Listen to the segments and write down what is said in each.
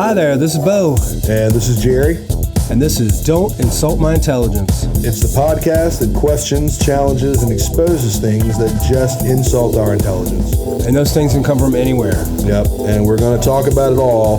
Hi there, this is Bo. And this is Jerry. And this is Don't Insult My Intelligence. It's the podcast that questions, challenges, and exposes things that just insult our intelligence. And those things can come from anywhere. Yep, and we're going to talk about it all.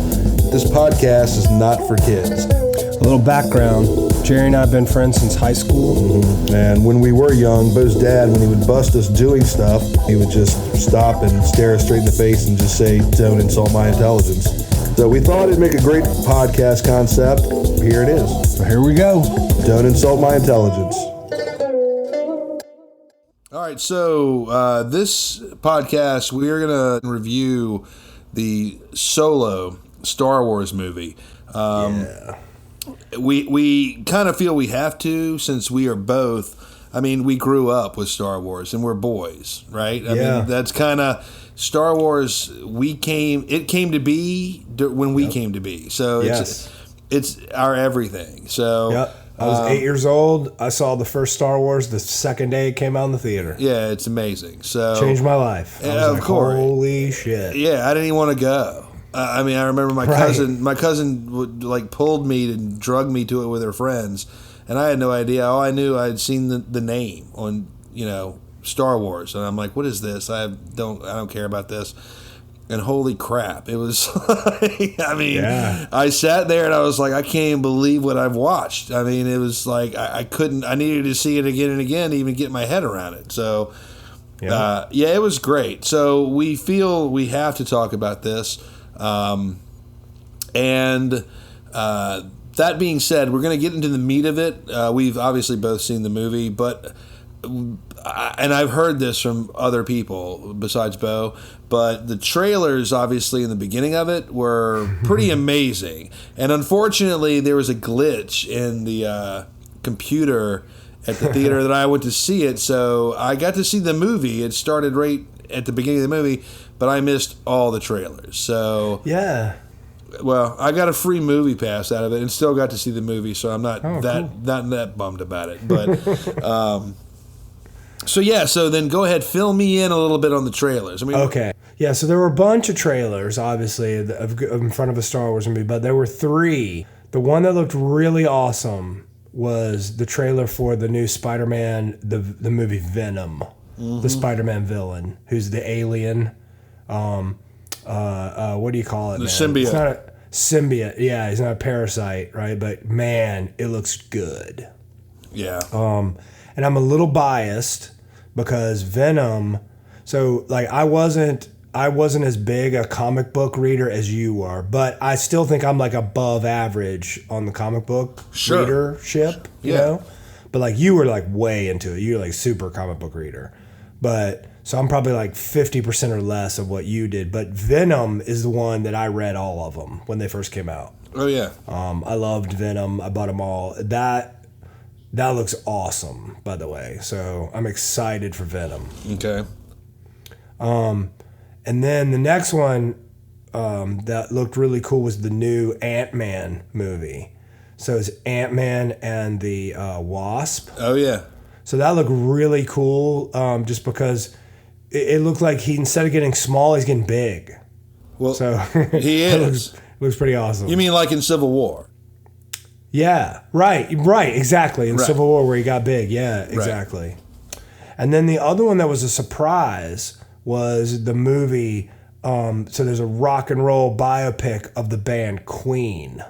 This podcast is not for kids. A little background. Jerry and I have been friends since high school. Mm-hmm. And when we were young, Bo's dad, when he would bust us doing stuff, he would just stop and stare us straight in the face and just say, "Don't insult my intelligence." So we thought it'd make a great podcast concept. Here it is. So here we go. Don't insult my intelligence. All right, so this podcast, we are going to review the Solo Star Wars movie. We kind of feel we have to, since we are both, I mean, we grew up with Star Wars and we're boys, right? I mean, that's kind of Star Wars. It came to be when we came to be. So it's our everything. So I was 8 years old. I saw the first Star Wars the second day it came out in the theater. Yeah, it's amazing. So changed my life. I was of course. Holy shit. Yeah, I didn't even want to go. I mean, I remember my cousin would pulled me and drug me to it with her friends, and I had no idea. All I knew, I had seen the name on, Star Wars, and I'm like, what is this? I don't care about this. And holy crap, it was like, I sat there and I was like, I can't even believe what I've watched. I mean, it was like, I needed to see it again and again to even get my head around it. So, it was great. So we feel we have to talk about this. That being said, we're going to get into the meat of it. We've obviously both seen the movie, but I've heard this from other people besides Bo, but the trailers, obviously, in the beginning of it were pretty amazing. And unfortunately, there was a glitch in the computer at the theater that I went to see it, so I got to see the movie. It started right at the beginning of the movie, but I missed all the trailers. So well, I got a free movie pass out of it and still got to see the movie, so I'm not that bummed about it. But so then go ahead, fill me in a little bit on the trailers. Okay. Yeah, so there were a bunch of trailers, obviously, in front of a Star Wars movie, but there were three. The one that looked really awesome was the trailer for the new Spider-Man, the movie Venom, the Spider-Man villain, who's the alien. What do you call it? The man? symbiote. It's not a symbiote. Yeah, he's not a parasite, right? But man, it looks good. Yeah. And I'm a little biased because Venom. So I wasn't as big a comic book reader as you are, but I still think I'm above average on the comic book readership. You know, but you were way into it. You were super comic book reader, but. So I'm probably 50% or less of what you did. But Venom is the one that I read all of them when they first came out. Oh, yeah. I loved Venom. I bought them all. That looks awesome, by the way. So I'm excited for Venom. Okay. And then the next one that looked really cool was the new Ant-Man movie. So it's Ant-Man and the Wasp. Oh, yeah. So that looked really cool just because... It looked like instead of getting small, he's getting big. Well, so he is. looks pretty awesome. You mean like in Civil War? Yeah, right, exactly. In Civil War where he got big, yeah, exactly. Right. And then the other one that was a surprise was the movie, so there's a rock and roll biopic of the band Queen.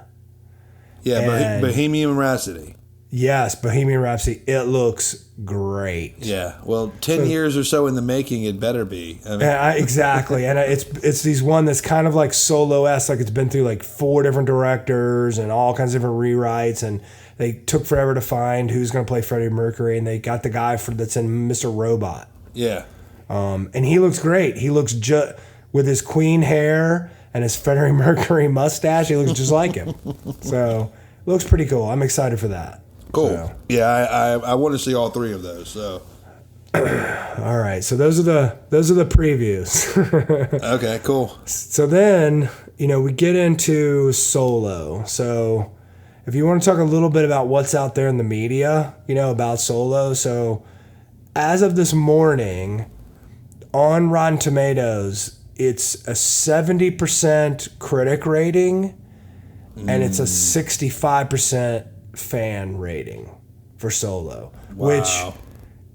Yeah, Bohemian Rhapsody. Yes, Bohemian Rhapsody. It looks great. Yeah. Well, 10 years or so in the making, it better be. Exactly. And it's these one that's kind of like Solo-esque. It's been through 4 different directors and all kinds of different rewrites. And they took forever to find who's going to play Freddie Mercury. And they got the guy that's in Mr. Robot. Yeah. And he looks great. He looks with his Queen hair and his Freddie Mercury mustache. He looks just like him. So it looks pretty cool. I'm excited for that. Cool. So. Yeah, I want to see all 3 of those. So. All right. So those are the previews. Okay. Cool. So then we get into Solo. So if you want to talk a little bit about what's out there in the media, about Solo. So as of this morning, on Rotten Tomatoes, it's a 70% critic rating and it's a 65% fan rating for Solo, Wow. which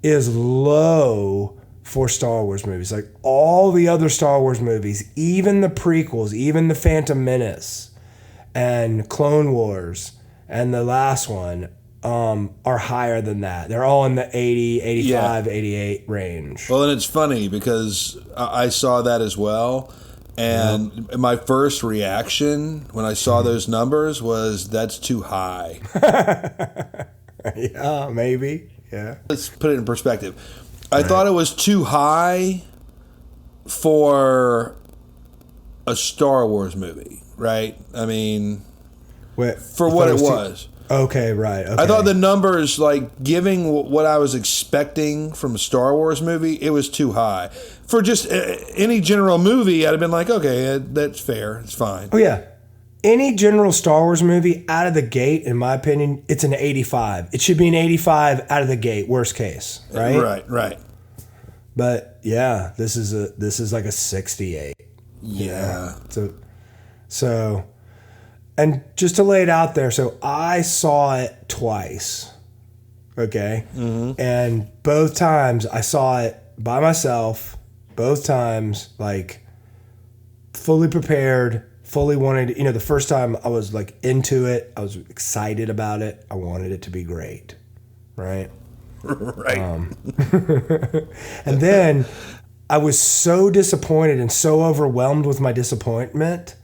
is low for Star Wars movies. Like all the other Star Wars movies, even the prequels, even the Phantom Menace and Clone Wars and the last one are higher than that. They're all in the 80, 85, 88 range. Well, and it's funny because I saw that as well. And my first reaction when I saw those numbers was, that's too high. Yeah, maybe. Yeah. Let's put it in perspective. I thought it was too high for a Star Wars movie, right? I mean, for what it was. Okay, right. Okay. I thought the numbers, like, giving what I was expecting from a Star Wars movie, it was too high. For just any general movie, I'd have been like, okay, that's fair. It's fine. Oh, yeah. Any general Star Wars movie out of the gate, in my opinion, it's an 85. It should be an 85 out of the gate, worst case, right? Right. But yeah, this is like a 68. Yeah. So, and just to lay it out there, so I saw it twice, okay? Mm-hmm. And both times I saw it by myself, both times, like, fully prepared, fully wanted, the first time I was, like, into it, I was excited about it, I wanted it to be great, right? Right. And then I was so disappointed and so overwhelmed with my disappointment,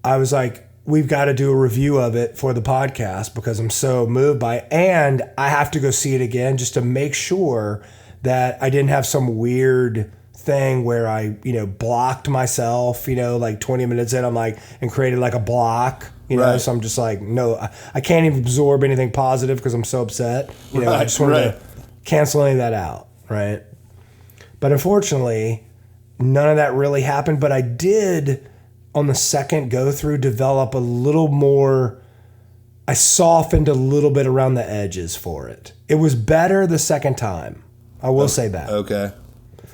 I was like, we've got to do a review of it for the podcast because I'm so moved by it. And I have to go see it again just to make sure that I didn't have some weird thing where I, blocked myself, like 20 minutes in, I'm like, and created like a block, Right. So I'm just like, no, I can't even absorb anything positive because I'm so upset. I just wanted to cancel any of that out, right? But unfortunately, none of that really happened. But I did, on the second go through, develop a little more. I softened a little bit around the edges for it. It was better the second time. I will say that. Okay.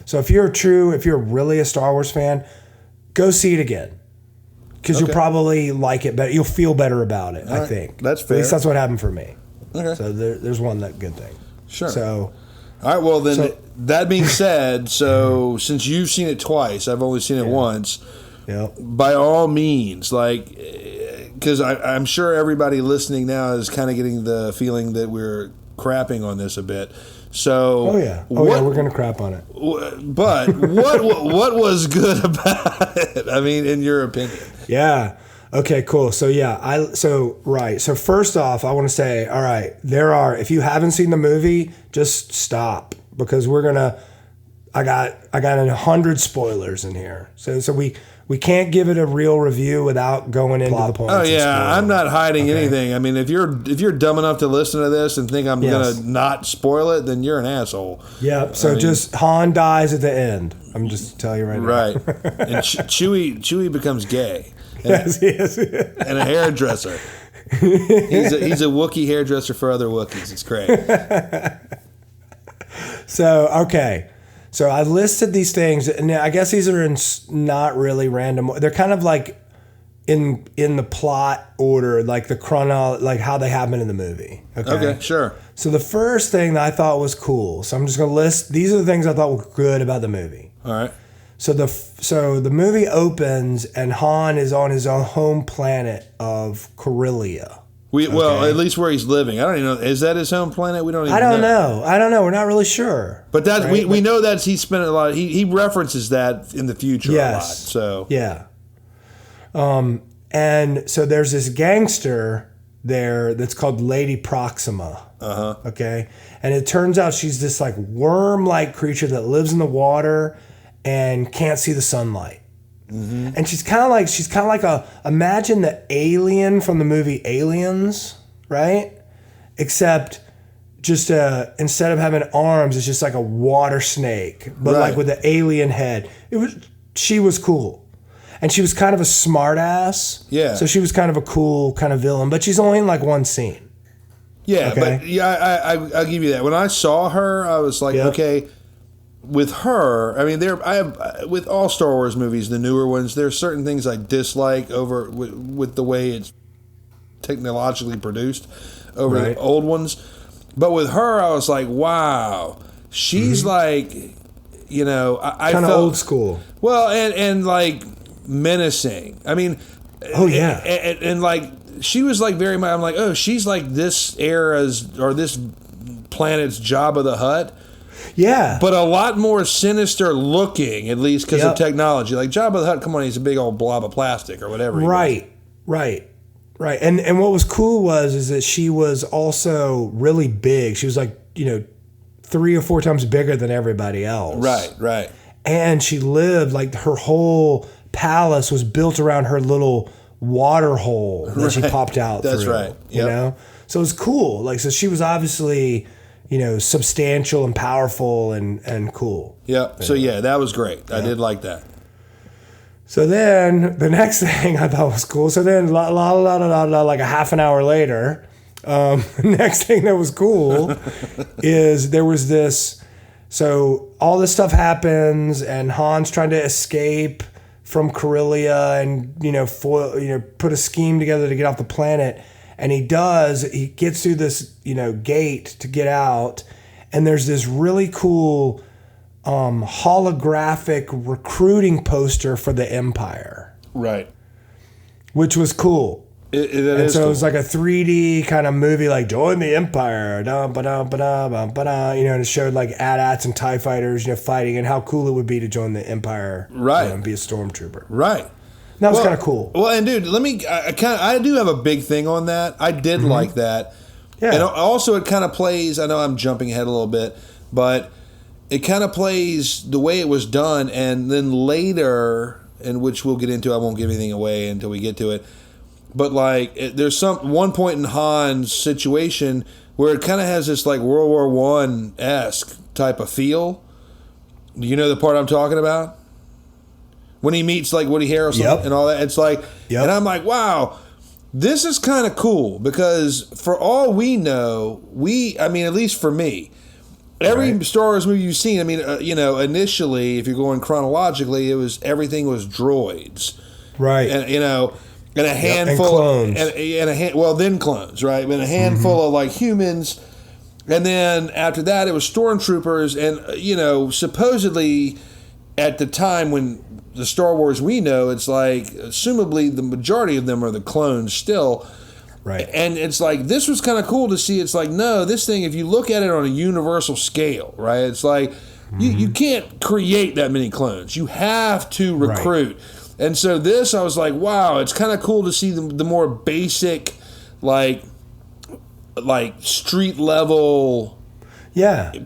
So if you're really a Star Wars fan, go see it again. Because you'll probably like it better. You'll feel better about it, I think. That's fair. At least that's what happened for me. Okay. So there's one good thing. Sure. So, all right. Well, then, that being said, since you've seen it twice, I've only seen it once. Yep. By all means, like, because I'm sure everybody listening now is kind of getting the feeling that we're crapping on this a bit. So, yeah, we're gonna crap on it. But what was good about it? I mean, in your opinion? Yeah. Okay. Cool. So So first off, I want to say, all right, if you haven't seen the movie, just stop because I got 100 spoilers in here. So we can't give it a real review without going into the points. Oh yeah, I'm not hiding anything. I mean, if you're dumb enough to listen to this and think I'm gonna not spoil it, then you're an asshole. Yep. So just Han dies at the end. I'm just telling you right now. Right. And Chewie becomes gay. Yes. And a hairdresser. He's a Wookiee hairdresser for other Wookiees. It's great. So okay. So I listed these things, and I guess these are in not really random. They're kind of like in the plot order, like the chronology, like how they happen in the movie. Okay, sure. So the first thing that I thought was cool. So I'm just going to list. These are the things I thought were good about the movie. All right. So the movie opens, and Han is on his own home planet of Corellia. Well, at least where he's living. I don't even know. Is that his home planet? We don't even know. I don't know. We're not really sure. But that we know that he spent a lot. He references that in the future a lot. So yeah. And so there's this gangster there that's called Lady Proxima. Uh-huh. Okay. And it turns out she's this like worm-like creature that lives in the water and can't see the sunlight. Mm-hmm. And she's kind of like imagine the alien from the movie Aliens, right? Except just instead of having arms, it's just like a water snake, but like with the alien head. She was cool. And she was kind of a smart ass. Yeah. So she was kind of a cool kind of villain, but she's only in like one scene. Yeah, okay? but I'll give you that. When I saw her, I was like, okay, with her, I mean, with all Star Wars movies, the newer ones, there are certain things I dislike over with the way it's technologically produced over the old ones. But with her, I was like, wow, she's like, you know, I kind of felt old school. Well, and like menacing. I mean, and like she was like very much. I'm like, oh, she's like this era's or this planet's Jabba the Hutt. Yeah, but a lot more sinister looking, at least because of technology. Like Jabba the Hutt, come on, he's a big old blob of plastic or whatever. Right. And what was cool is that she was also really big. She was like, you know, 3 or 4 times bigger than everybody else. Right. And she lived, like, her whole palace was built around her little water hole that she popped out through. That's right. Yep. You know? So it was cool. Like, so she was obviously, you know, substantial and powerful and cool. Yeah. So, yeah, that was great. I did like that. So then the next thing I thought was cool. So then, like a half an hour later, the next thing that was cool is there was this. So all this stuff happens, and Han's trying to escape from Corellia, and put a scheme together to get off the planet. And he does. He gets through this gate to get out, and there's this really cool holographic recruiting poster for the Empire. Right. Which was cool. It was like a 3D kind of movie, like join the Empire, and it showed like AT-ATs and TIE fighters, fighting, and how cool it would be to join the Empire, right? And be a stormtrooper, right? That was kind of cool. Well, and dude, I do have a big thing on that. I did like that, and also it kind of plays. I know I'm jumping ahead a little bit, but it kind of plays the way it was done, and then later, and which we'll get into. I won't give anything away until we get to it. But like, there's one point in Han's situation where it kind of has this like World War I-esque type of feel. Do you know the part I'm talking about? When he meets like Woody Harrelson and all that, it's like, and I'm like, wow, this is kind of cool because for all we know, at least for me, every Star Wars movie you've seen, initially, if you're going chronologically, everything was droids, right? And a handful, and clones. Then clones, right? And a handful of like humans, and then after that, it was stormtroopers, and supposedly at the time when the Star Wars we know, it's like assumably the majority of them are the clones still, right? And it's like this was kind of cool to see. It's like no, this thing, if you look at it on a universal scale, right? It's like you can't create that many clones. You have to recruit. Right. And so this, I was like, wow, it's kind of cool to see the more basic, like street level,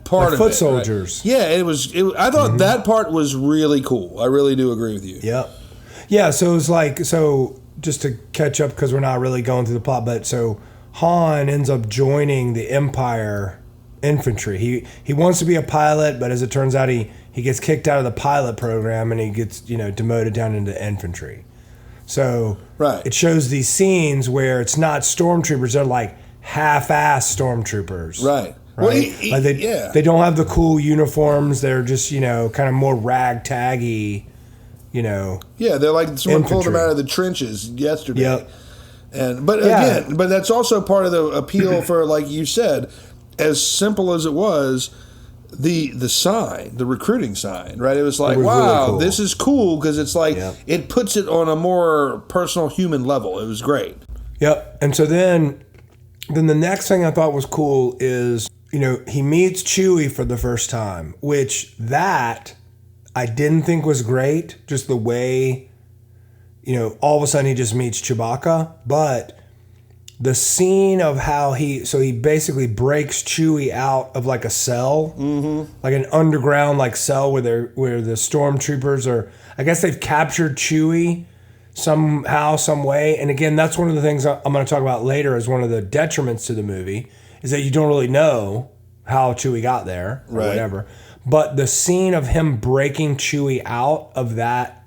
part of foot it, soldiers. Right? Yeah, it was. I thought that part was really cool. I really do agree with you. Yep. Yeah. So it was like, just to catch up because we're not really going through the plot, but so Han ends up joining the Empire infantry. He wants to be a pilot, but as it turns out, he gets kicked out of the pilot program and he gets, demoted down into infantry. So it shows these scenes where it's not stormtroopers, they're like half-ass stormtroopers. Right. Well, they don't have the cool uniforms. They're just, kind of more ragtaggy, Yeah, they're like someone pulled them out of the trenches yesterday. Yep. But that's also part of the appeal for, like you said, as simple as it was, the sign, the recruiting sign, right? It was like, wow, really cool. This is cool because it's like it puts it on a more personal human level. It was great. Yep. And so then the next thing I thought was cool is, he meets Chewie for the first time, which that I didn't think was great. Just the way, all of a sudden he just meets Chewbacca, but the scene of how he basically breaks Chewie out of like a cell, like an underground like cell where the stormtroopers are. I guess they've captured Chewie somehow, some way. And again, that's one of the things I'm going to talk about later as one of the detriments to the movie is that you don't really know how Chewie got there or whatever. But the scene of him breaking Chewie out of that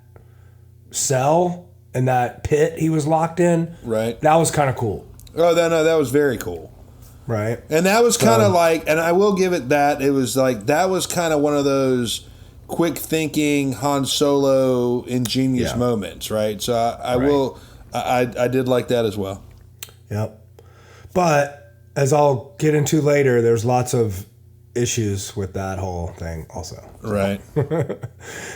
cell and that pit he was locked in, that was kind of cool. Oh, no, that was very cool. Right. And that was kind of like, and I will give it that, it was like, that was kind of one of those quick thinking Han Solo ingenious moments, right? So I did like that as well. Yep. But as I'll get into later, there's lots of issues with that whole thing also. Right.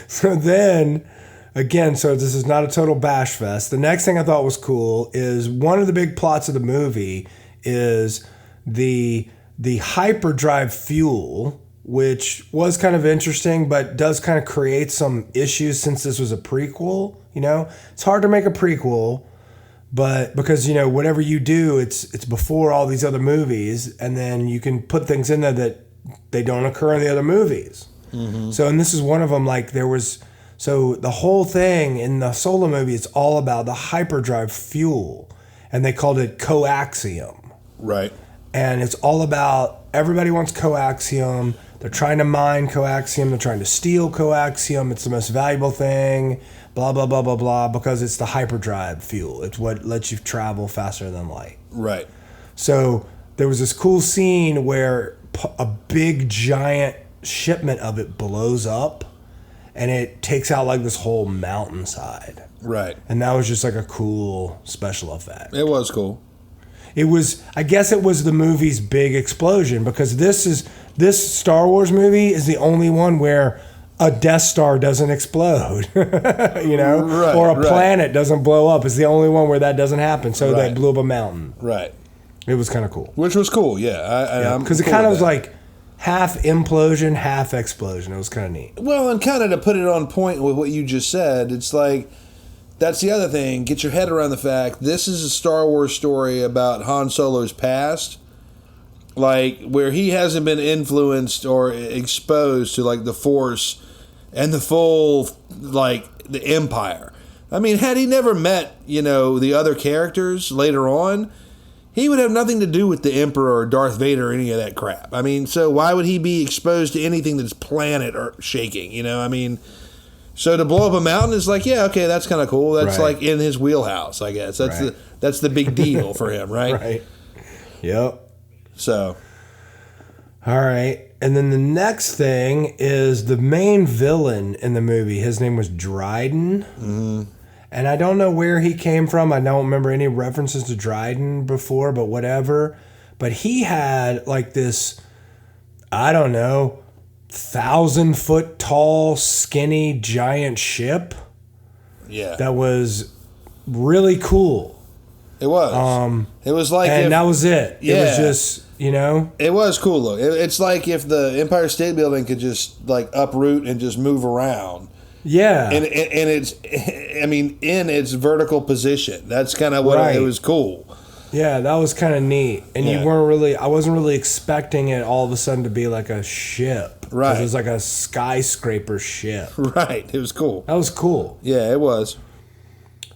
So then, again, so this is not a total bash fest. The next thing I thought was cool is one of the big plots of the movie is the hyperdrive fuel, which was kind of interesting, but does kind of create some issues since this was a prequel. You know, it's hard to make a prequel, but because, you know, whatever you do, it's before all these other movies, and then you can put things in there that they don't occur in the other movies. Mm-hmm. So, and this is one of them. Like so the whole thing in the Solo movie is all about the hyperdrive fuel, and they called it coaxium. Right. And it's all about everybody wants coaxium. They're trying to mine coaxium. They're trying to steal coaxium. It's the most valuable thing. Blah, blah, blah, blah, blah, because it's the hyperdrive fuel. It's what lets you travel faster than light. Right. So there was this cool scene where a big giant shipment of it blows up and it takes out like this whole mountainside. Right. And that was just like a cool special effect. It was cool. It was, I guess it was the movie's big explosion, because this Star Wars movie is the only one where a Death Star doesn't explode, you know, right, or a planet doesn't blow up. It's the only one where that doesn't happen. So they blew up a mountain. Right. It was kind of cool. Which was cool, yeah. Because it kind of was like half implosion, half explosion. It was kind of neat. Well, and kind of to put it on point with what you just said, it's like, that's the other thing. Get your head around the fact this is a Star Wars story about Han Solo's past, like where he hasn't been influenced or exposed to like the Force and the full like the Empire. I mean, had he never met, you know, the other characters later on, he would have nothing to do with the Emperor or Darth Vader or any of that crap. I mean, so why would he be exposed to anything that's planet or shaking? You know, I mean. So to blow up a mountain is like, yeah, okay, that's kind of cool. That's like in his wheelhouse, I guess. That's the big deal for him, right? Right. Yep. So. All right. And then the next thing is the main villain in the movie. His name was Dryden. Mm-hmm. And I don't know where he came from. I don't remember any references to Dryden before, but whatever. But he had like this, I don't know, 1,000-foot tall, skinny, giant ship. Yeah. That was really cool. It was. It was like, and that was it. Yeah. It was just, you know. It was cool though. It's like if the Empire State Building could just like uproot and just move around. Yeah. And it's, I mean, in its vertical position. That's kind of what it was cool. Yeah, that was kind of neat. And I wasn't really expecting it all of a sudden to be like a ship. Right. It was like a skyscraper ship. Right. It was cool. That was cool. Yeah, it was.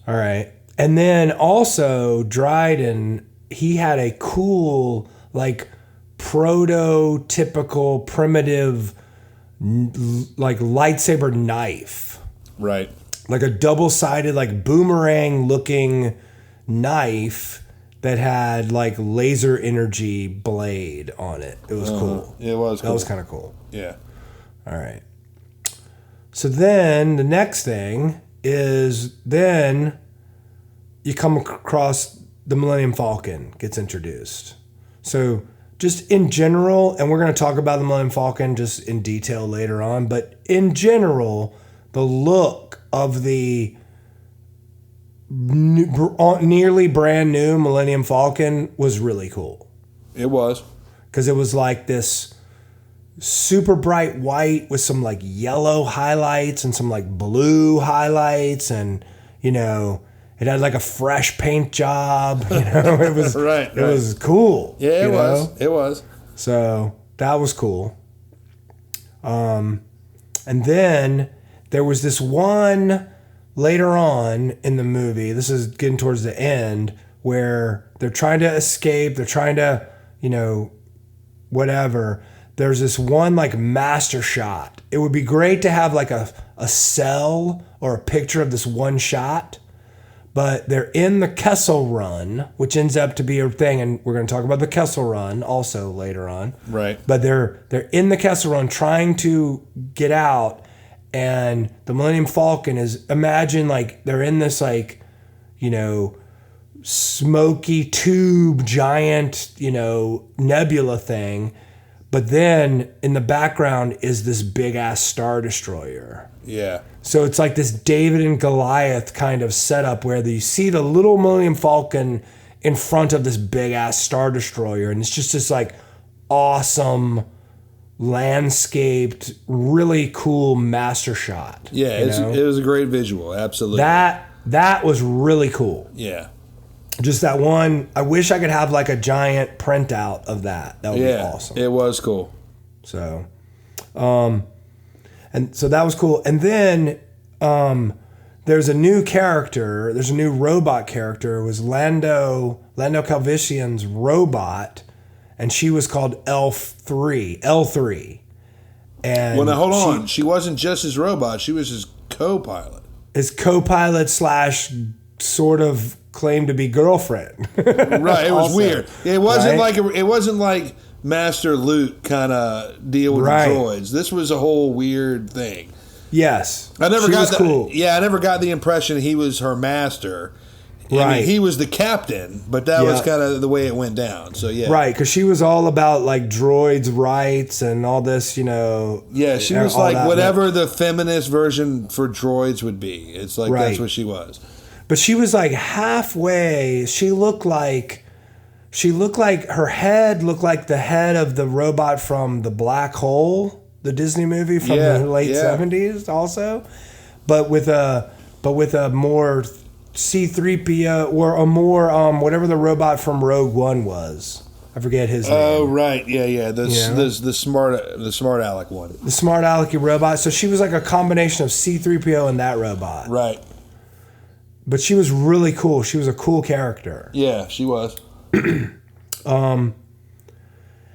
All right. And then also Dryden, he had a cool, like prototypical primitive, like lightsaber knife. Right. Like a double-sided, like boomerang looking knife that had like laser energy blade on it. It was cool. It was cool. That was kind of cool. Yeah. All right. So then the next thing is then you come across the Millennium Falcon gets introduced. So just in general, and we're going to talk about the Millennium Falcon just in detail later on, but in general, the look of the nearly brand new Millennium Falcon was really cool. It was. Because it was like this super bright white with some like yellow highlights and some like blue highlights, and you know, it had like a fresh paint job. You know, it was it was cool. Yeah, it was. It was. So that was cool. And then there was this one later on in the movie, this is getting towards the end, where they're trying to escape, they're trying to, you know, whatever. There's this one like master shot. It would be great to have like a cell or a picture of this one shot, but they're in the Kessel Run, which ends up to be a thing, and we're going to talk about the Kessel Run also later on. Right. But they're in the Kessel Run trying to get out, and the Millennium Falcon is, imagine like they're in this like, you know, smoky tube giant, you know, nebula thing, but then in the background is this big ass Star Destroyer. Yeah. So it's like this David and Goliath kind of setup where you see the little Millennium Falcon in front of this big ass Star Destroyer, and it's just this like awesome landscaped, really cool master shot. Yeah, it was a great visual. Absolutely. That was really cool. Yeah. Just that one. I wish I could have like a giant printout of that. That would be awesome. It was cool. So, and so that was cool. And then there's a new character. There's a new robot character. It was Lando Calrissian's robot, and she was called L3. And well, now hold on. She wasn't just his robot. She was his co-pilot. His co-pilot / sort of claimed to be girlfriend. Right. It was also, weird. It wasn't right? it wasn't like Master Luke kind of deal with the droids. This was a whole weird thing. Yes. I never got cool. Yeah, I never got the impression he was her master. Right. I mean, he was the captain, but that was kind of the way it went down. So yeah. Right, because she was all about like droids' rights and all this, you know. Yeah, she was like whatever the feminist version for droids would be. It's like that's what she was. But she was like halfway. She looked like her head looked like the head of the robot from The Black Hole, the Disney movie from the late 70s also. But with a more C-3PO or a more whatever the robot from Rogue One was. I forget his name. Oh right, yeah. The smart aleck one. The smart alecky robot. So she was like a combination of C-3PO and that robot. Right. But she was really cool. She was a cool character. Yeah, she was. And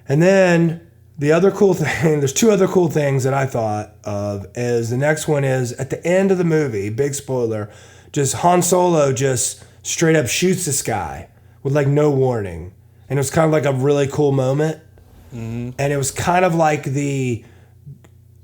then the other cool thing, there's two other cool things that I thought of, is the next one is at the end of the movie, big spoiler, just Han Solo just straight up shoots this guy with like no warning. And it was kind of like a really cool moment. Mm-hmm. And it was kind of like the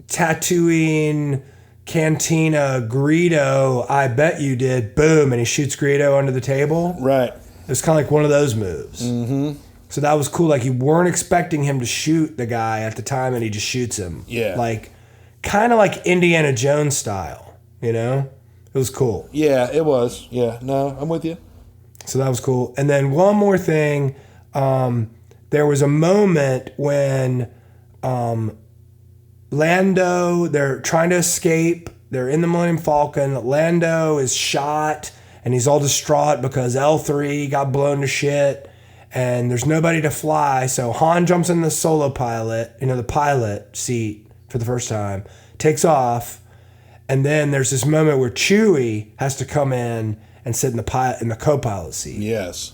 Tatooine Cantina Greedo, I bet you did, boom, and he shoots Greedo under the table. Right. It was kind of like one of those moves. Mm-hmm. So that was cool. Like you weren't expecting him to shoot the guy at the time, and he just shoots him. Yeah. Like kind of like Indiana Jones style, you know? It was cool. Yeah, it was. Yeah, no, I'm with you. So that was cool. And then one more thing, there was a moment when Lando, they're trying to escape. They're in the Millennium Falcon. Lando is shot, and he's all distraught because L3 got blown to shit, and there's nobody to fly. So Han jumps in the solo pilot, the pilot seat for the first time, takes off, and then there's this moment where Chewie has to come in and sit in the co-pilot seat. Yes.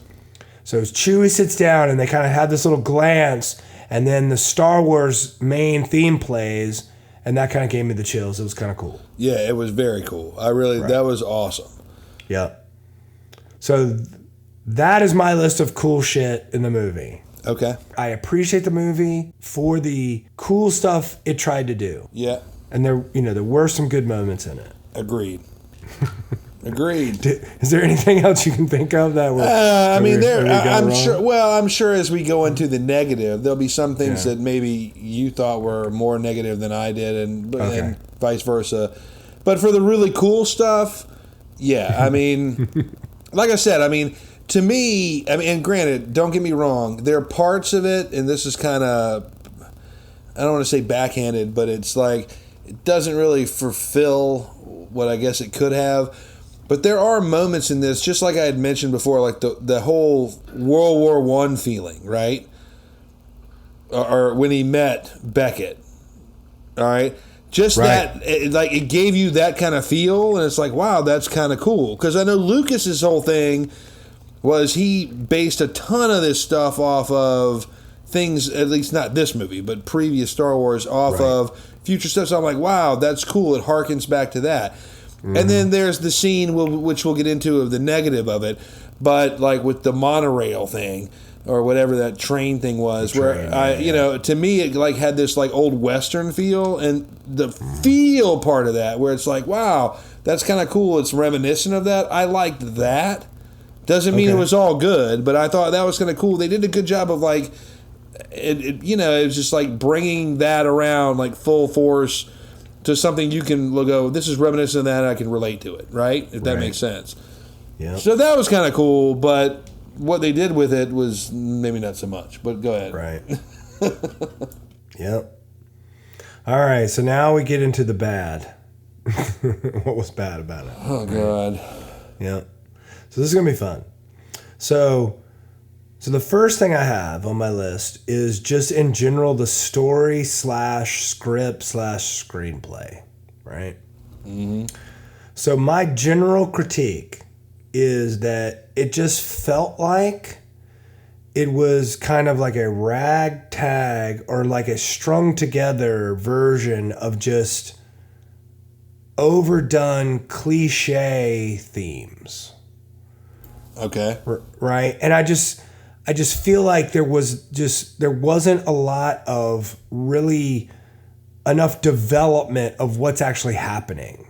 So as Chewie sits down, and they kind of have this little glance, and then the Star Wars main theme plays, and that kind of gave me the chills. It was kind of cool. Yeah, it was very cool. That was awesome. Yeah. So that is my list of cool shit in the movie. Okay. I appreciate the movie for the cool stuff it tried to do. Yeah. And there were some good moments in it. Agreed. Agreed. Is there anything else you can think of that? I'm sure as we go into the negative, there'll be some things that maybe you thought were more negative than I did, and vice versa. But for the really cool stuff, yeah, I mean, like I said, I mean, to me, and granted, don't get me wrong, there are parts of it, and this is kind of, I don't want to say backhanded, but it's like it doesn't really fulfill what I guess it could have. But there are moments in this, just like I had mentioned before, like the whole World War I feeling, right? Or when he met Beckett, all right? Just that, it gave you that kind of feel, and it's like, wow, that's kind of cool. Because I know Lucas's whole thing was he based a ton of this stuff off of things, at least not this movie, but previous Star Wars, off of future stuff. So I'm like, wow, that's cool. It harkens back to that. And then there's the scene which we'll get into of the negative of it, but like with the monorail thing or whatever that train thing was, to me it like had this like old Western feel, and the feel part of that where it's like, wow, that's kind of cool. It's reminiscent of that. I liked that. Doesn't mean it was all good, but I thought that was kind of cool. They did a good job of like, it was just like bringing that around like full force to something you can go, this is reminiscent of that, and I can relate to it, right? If that makes sense. Yeah. So that was kind of cool, but what they did with it was maybe not so much. But go ahead. Right. Yep. All right, so now we get into the bad. What was bad about it? Oh, God. Yep. So this is going to be fun. So the first thing I have on my list is just in general the story / script / screenplay, right? Mm-hmm. So my general critique is that it just felt like it was kind of like a ragtag or like a strung together version of just overdone cliche themes. Okay. Right? And I just feel like there wasn't a lot of really enough development of what's actually happening.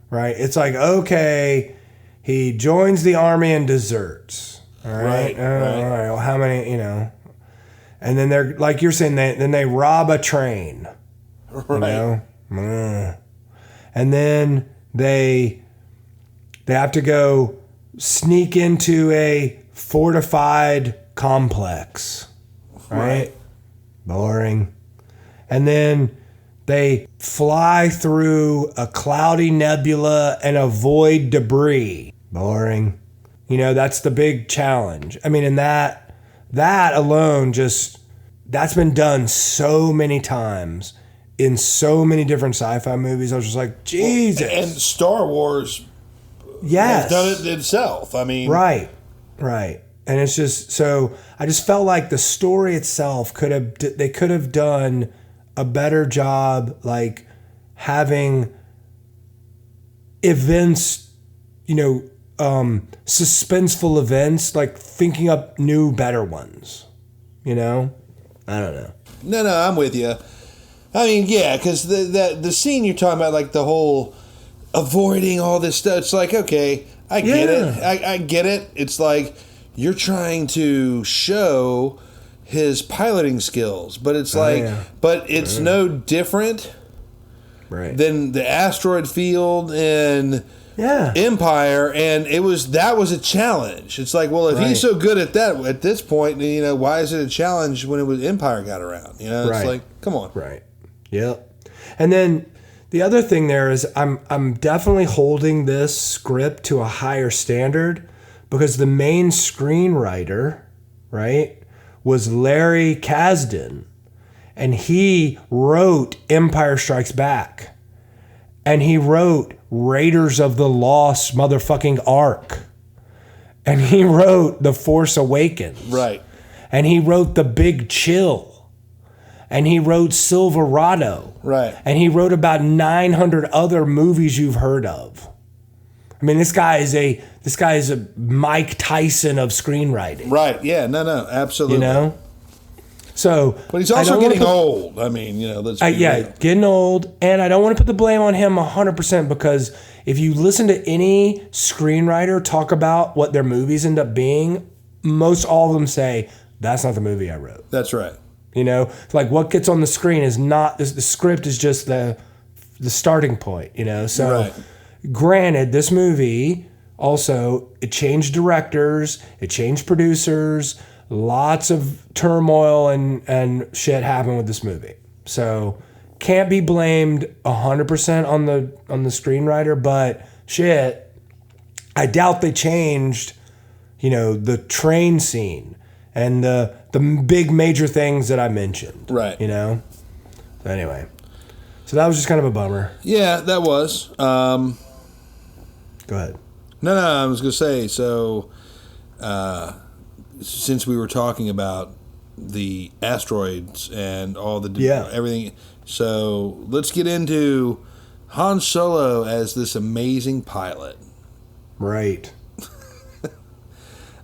Right? It's like, okay, he joins the army and deserts. All right. All right. Well, how many, and then they're like you're saying, then they rob a train. Right. And then they have to go sneak into a fortified complex. Right? Boring. And then they fly through a cloudy nebula and avoid debris. Boring. That's the big challenge. I mean, and that alone that's been done so many times in so many different sci-fi movies. I was just like, Jesus. And Star Wars has done it itself. I mean. Right. And it's just, so I just felt like the story itself they could have done a better job, like having events, suspenseful events, like thinking up new, better ones. I don't know. No, I'm with you. I mean, yeah, because the scene you're talking about, like the whole avoiding all this stuff, it's like, okay, I get it. I get it. It's like you're trying to show his piloting skills, but it's but it's no different than the asteroid field and Empire, and that was a challenge. It's like, well, if he's so good at that at this point, why is it a challenge when it was Empire got around? It's like, come on. Right. Yep. And then the other thing there is I'm definitely holding this script to a higher standard because the main screenwriter, was Larry Kasdan, and he wrote Empire Strikes Back, and he wrote Raiders of the Lost motherfucking Ark, and he wrote The Force Awakens, right, and he wrote The Big Chill, and he wrote Silverado, right, and he wrote about 900 other movies you've heard of. I mean, this guy is a Mike Tyson of screenwriting. Right. Yeah. No. Absolutely. So, but he's also getting old. I mean, let's be real. Getting old, and I don't want to put the blame on him 100% because if you listen to any screenwriter talk about what their movies end up being, most all of them say that's not the movie I wrote. That's right. Like what gets on the screen is not the script is just the starting point. So. Right. Granted, this movie also, it changed directors, it changed producers, lots of turmoil and shit happened with this movie. So can't be blamed 100% on the screenwriter, but shit, I doubt they changed, the train scene and the big major things that I mentioned. Right. So anyway. So that was just kind of a bummer. Yeah, that was. Go ahead. No, I was going to say, so since we were talking about the asteroids and all the everything, so let's get into Han Solo as this amazing pilot. Right.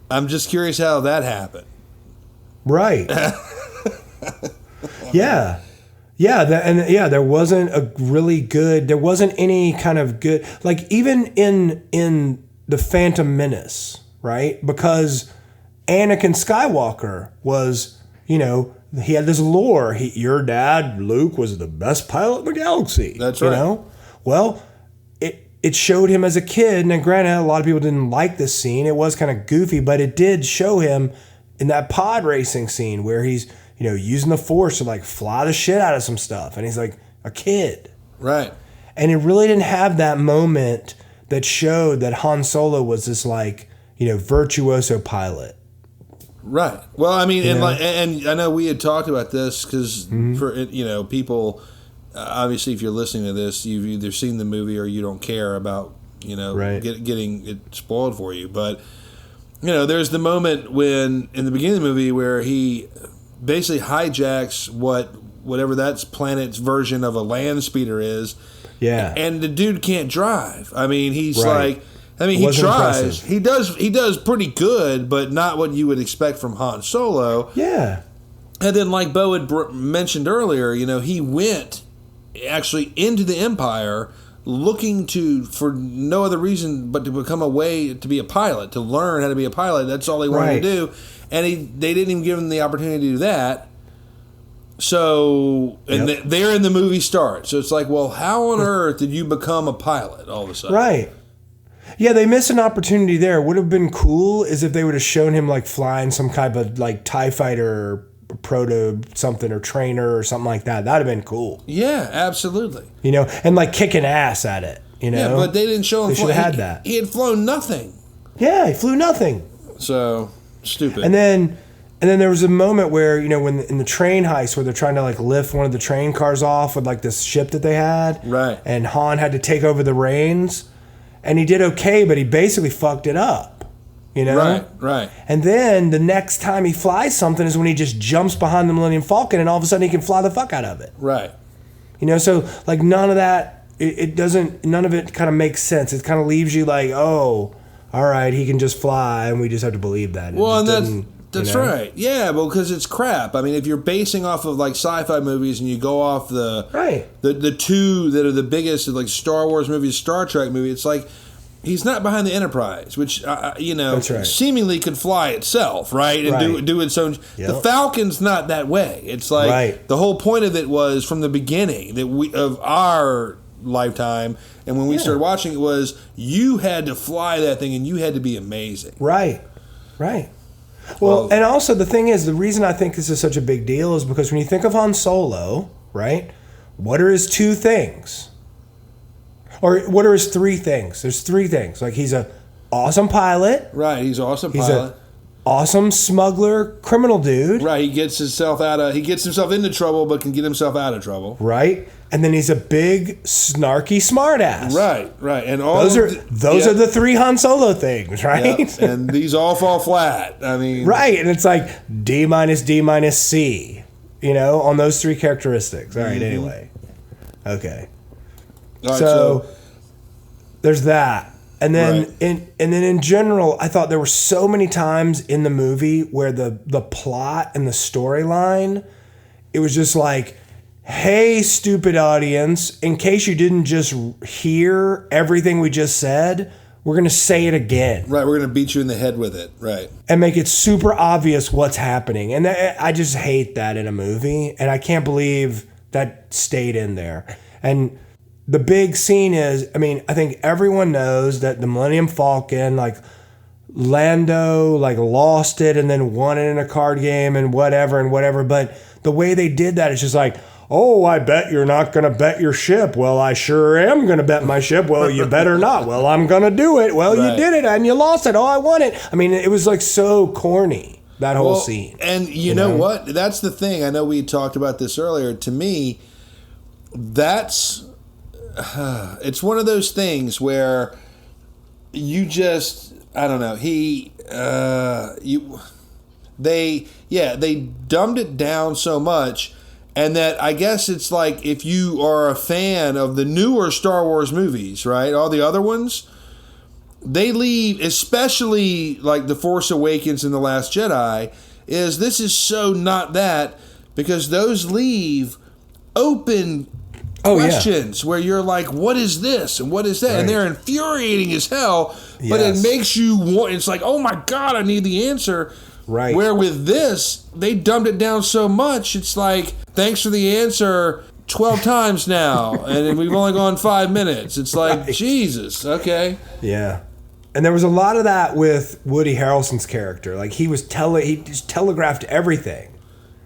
I'm just curious how that happened. Right. Yeah. Yeah, there wasn't there wasn't any kind of good, like even in The Phantom Menace, right? Because Anakin Skywalker was, he had this lore. Your dad, Luke, was the best pilot in the galaxy. That's right. You know? Well, it showed him as a kid, and granted, a lot of people didn't like this scene. It was kind of goofy, but it did show him in that pod racing scene where he's, using the Force to like fly the shit out of some stuff, and he's like a kid. Right. And it really didn't have that moment that showed that Han Solo was this like, virtuoso pilot. Right. Well, I mean, and I know we had talked about this because for people, obviously, if you're listening to this, you've either seen the movie or you don't care about right. getting it spoiled for you. But there's the moment when in the beginning of the movie where he basically hijacks whatever that planet's version of a land speeder is. Yeah. And the dude can't drive. I mean, he's right. he tries. Impressive. He does pretty good, but not what you would expect from Han Solo. Yeah. And then, like Bo had mentioned earlier, he went actually into the Empire looking for no other reason but to become to be a pilot, to learn how to be a pilot. That's all he wanted to do. And they didn't even give him the opportunity to do that. So, and there in the movie starts. So it's like, well, how on earth did you become a pilot all of a sudden? Right. Yeah, they missed an opportunity there. Would have been cool is if they would have shown him like flying some kind of like TIE fighter proto something or trainer or something like that. That'd have been cool. Yeah, absolutely. And like kicking ass at it. Yeah, but they didn't show him. They should have had that. He had flown nothing. Yeah, he flew nothing. So stupid. And then there was a moment where when in the train heist where they're trying to like lift one of the train cars off with like this ship that they had. Right. And Han had to take over the reins, and he did okay, but he basically fucked it up. Right. And then the next time he flies something is when he just jumps behind the Millennium Falcon, and all of a sudden he can fly the fuck out of it. Right. So like none of that, none of it kind of makes sense. It kind of leaves you like, oh, all right, he can just fly, and we just have to believe that. Well, and that's right. Yeah, well, because it's crap. I mean, if you're basing off of like sci-fi movies and you go off the two that are the biggest, like Star Wars movies, Star Trek movie, it's like he's not behind the Enterprise, which That's right. seemingly could fly itself, right, and do its own. Yep. The Falcon's not that way. It's like the whole point of it was from the beginning of our lifetime, and when we started watching it was you had to fly that thing and you had to be amazing. Right. Well, and also the thing is, the reason I think this is such a big deal is because when you think of Han Solo, right, what are his two things? Or what are his three things? There's three things. Like he's a awesome pilot. Right, he's an awesome He's pilot. a awesome smuggler, criminal dude. Right, he gets himself into trouble but can get himself out of trouble. Right? And then he's a big, snarky smartass. Right. And all those are the three Han Solo things, right? Yep. And these all fall flat. I mean, right. And it's like D minus C, on those three characteristics. All right, anyway. Okay. All right, so there's that. And then in general, I thought there were so many times in the movie where the plot and the storyline, it was just like, hey, stupid audience, in case you didn't just hear everything we just said, we're going to say it again. Right, we're going to beat you in the head with it. Right. And make it super obvious what's happening. And I just hate that in a movie. And I can't believe that stayed in there. And the big scene is, I think everyone knows that the Millennium Falcon, like Lando, like lost it and then won it in a card game and whatever. But the way they did that is just like, oh, I bet you're not going to bet your ship. Well, I sure am going to bet my ship. Well, you better not. Well, I'm going to do it. Well, you did it and you lost it. Oh, I won it. It was like so corny, that whole scene. And you know what? That's the thing. I know we talked about this earlier. To me, it's one of those things where you just, I don't know. They dumbed it down so much. And that I guess it's like if you are a fan of the newer Star Wars movies, right? All the other ones, they leave, especially like The Force Awakens and The Last Jedi, this is so not that, because those leave open questions where you're like, what is this and what is that? Right. And they're infuriating as hell, but it makes you want, it's like, oh my God, I need the answer. Right. Where with this, they dumbed it down so much, it's like, thanks for the answer 12 times now, and we've only gone 5 minutes. It's like, Jesus, okay. Yeah. And there was a lot of that with Woody Harrelson's character. Like, he just telegraphed everything.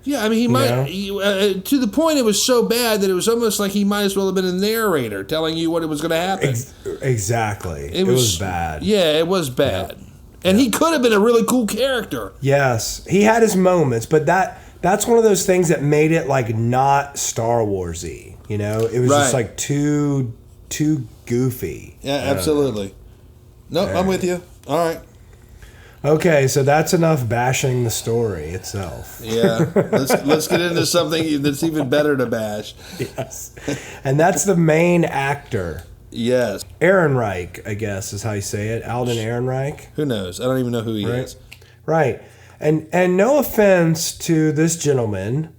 Yeah, I mean, to the point it was so bad that it was almost like he might as well have been a narrator telling you what it was going to happen. Exactly. It was bad. Yeah, it was bad. Yeah. And he could have been a really cool character. Yes. He had his moments, but that's one of those things that made it like not Star Wars-y. You know? It was just like too goofy. Yeah, absolutely. No, I'm with you. All right. Okay, so that's enough bashing the story itself. Yeah, let's get into something that's even better to bash. Yes, and that's the main actor. Yes, Ehrenreich, I guess is how you say it. Alden Ehrenreich. Who knows? I don't even know who he is. Right, and no offense to this gentleman,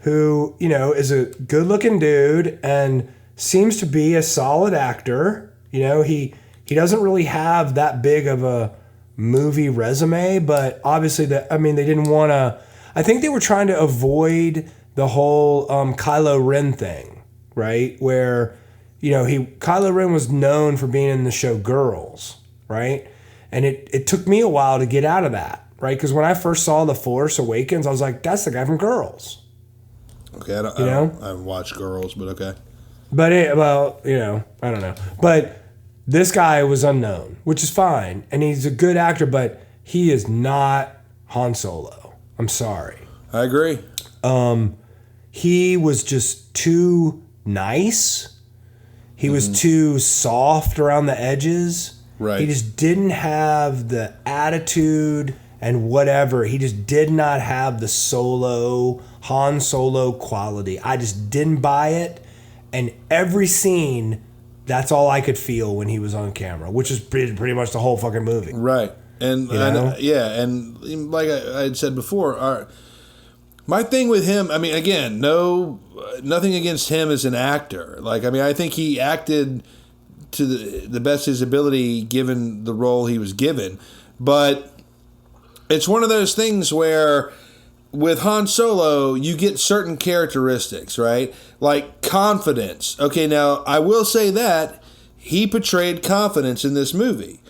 who is a good-looking dude and seems to be a solid actor. He doesn't really have that big of a movie resume, but obviously they didn't want to. I think they were trying to avoid the whole Kylo Ren thing, right? Where Kylo Ren was known for being in the show Girls, right? And it took me a while to get out of that, right? Because when I first saw The Force Awakens, I was like, that's the guy from Girls. Okay, I haven't watched Girls, but okay. But I don't know, but. This guy was unknown, which is fine, and he's a good actor, but he is not Han Solo. I'm sorry. I agree. He was just too nice. He was too soft around the edges. Right. He just didn't have the attitude and whatever. He just did not have the Han Solo quality. I just didn't buy it, and every scene... That's all I could feel when he was on camera, which is pretty much the whole fucking movie. Right. And and like I had said before, my thing with him, I mean, again, nothing against him as an actor. Like, I mean, I think he acted to the best of his ability given the role he was given. But it's one of those things where with Han Solo, you get certain characteristics, right? Like confidence. Okay, now, I will say that he portrayed confidence in this movie.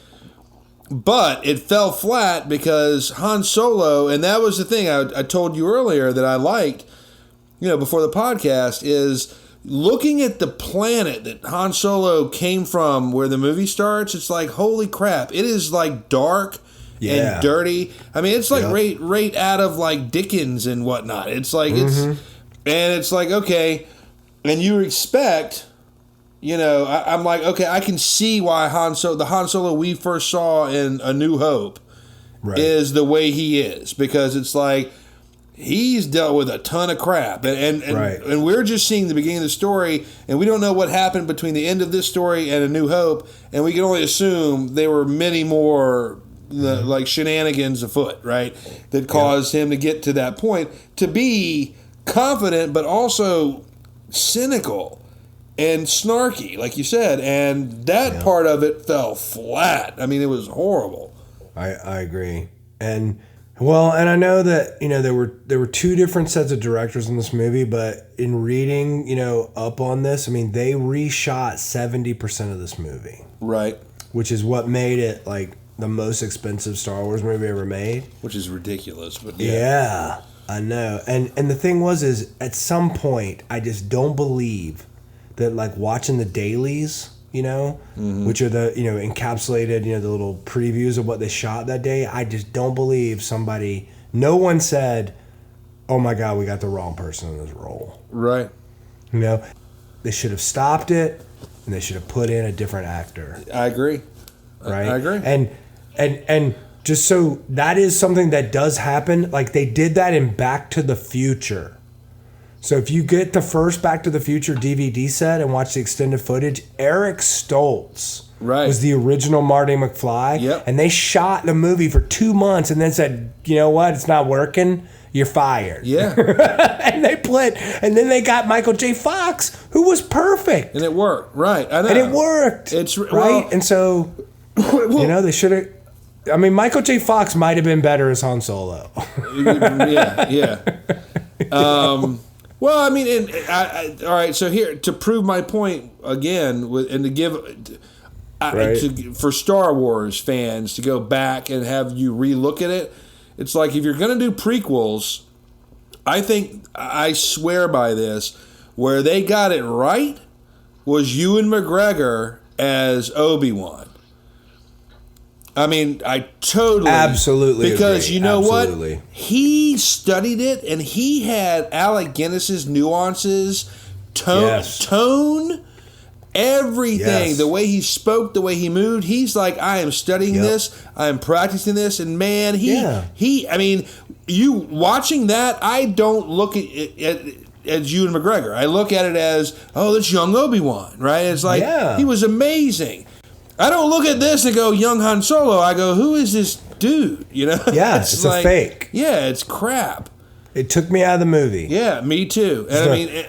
But it fell flat because Han Solo, and that was the thing I told you earlier that I liked, before the podcast, is looking at the planet that Han Solo came from where the movie starts, it's like, holy crap, it is like dark and dirty. I mean, it's like right out of like Dickens and whatnot. It's like it's like, okay, and you expect, I'm like, okay, I can see why the Han Solo we first saw in A New Hope is the way he is, because it's like he's dealt with a ton of crap, and we're just seeing the beginning of the story, and we don't know what happened between the end of this story and A New Hope, and we can only assume there were many more like shenanigans afoot, right, that caused him to get to that point, to be confident but also cynical and snarky, like you said, and that part of it fell flat. I mean, it was horrible. I agree, and I know that there were two different sets of directors in this movie, but in reading up on this, I mean, they reshot 70% of this movie, right, which is what made it like the most expensive Star Wars movie ever made. Which is ridiculous, but yeah, I know. And the thing is at some point, I just don't believe that, like, watching the dailies, which are the, encapsulated, the little previews of what they shot that day, I just don't believe no one said, oh my God, we got the wrong person in this role. Right. They should have stopped it, and they should have put in a different actor. I agree. Right? I agree. And just so that is something that does happen. Like, they did that in Back to the Future. So if you get the first Back to the Future DVD set and watch the extended footage, Eric Stoltz was the original Marty McFly. Yep. And they shot the movie for 2 months and then said, you know what, it's not working. You're fired. Yeah. and then they got Michael J. Fox, who was perfect. And it worked. Right. I know. And it worked. It's right. Well, and so, they should have. I mean, Michael J. Fox might have been better as Han Solo. yeah. Well, I mean, all right. So here, to prove my point again, and to give, for Star Wars fans to go back and have you relook at it, it's like if you're going to do prequels, I swear by this, where they got it right was Ewan McGregor as Obi-Wan. I mean, I totally... Absolutely Because agree. you know Absolutely. what? He studied it, and he had Alec Guinness's nuances, tone, everything. Yes. The way he spoke, the way he moved. He's like, I am studying this. I am practicing this. And man, I mean, you watching that, I don't look at it as Ewan McGregor. I look at it as, that's young Obi-Wan, right? It's like, he was amazing. I don't look at this and go, young Han Solo. I go, who is this dude? You know? Yeah, it's like, a fake. Yeah, it's crap. It took me out of the movie. Yeah, me too. And I mean,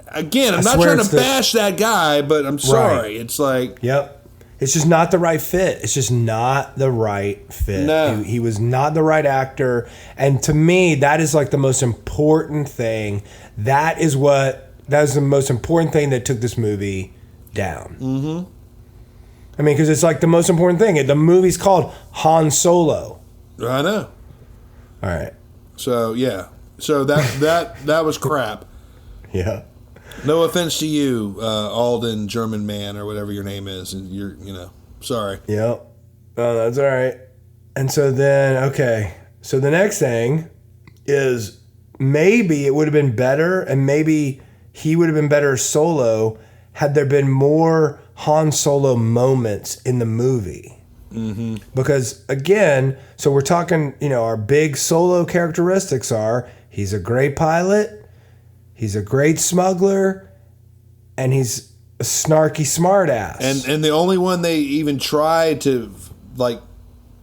again, I'm not trying to bash that guy, but I'm sorry. Right. It's like... Yep. It's just not the right fit. It's just not the right fit. No. He was not the right actor. And to me, that is like the most important thing. That is the most important thing that took this movie down. Mm-hmm. I mean, because it's like the most important thing. The movie's called Han Solo. I know. All right. So, yeah. So that was crap. Yeah. No offense to you, Alden German man or whatever your name is. And sorry. Yep. Oh, that's all right. And so then, okay. So the next thing is maybe it would have been better, and maybe he would have been better as Solo had there been more Han Solo moments in the movie. Mm-hmm. Because again, so we're talking, our big Solo characteristics are he's a great pilot, he's a great smuggler, and he's a snarky smartass. And the only one they even tried to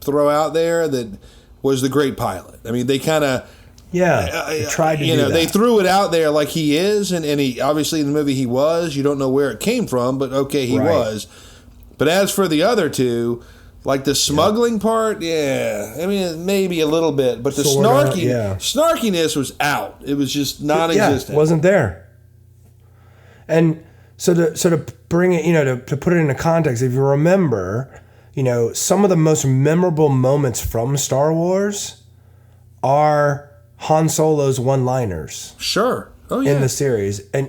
throw out there that was the great pilot. I mean, they kind of... Yeah, they tried to do that. They threw it out there like he is, and he obviously in the movie he was. You don't know where it came from, but okay, he was. But as for the other two, like the smuggling part, I mean, maybe a little bit, but the snarkiness was out. It was just non-existent. Yeah, wasn't there. And so to bring it, to put it into context, if you remember, some of the most memorable moments from Star Wars are Han Solo's one-liners. Sure. Oh, yeah. In the series. And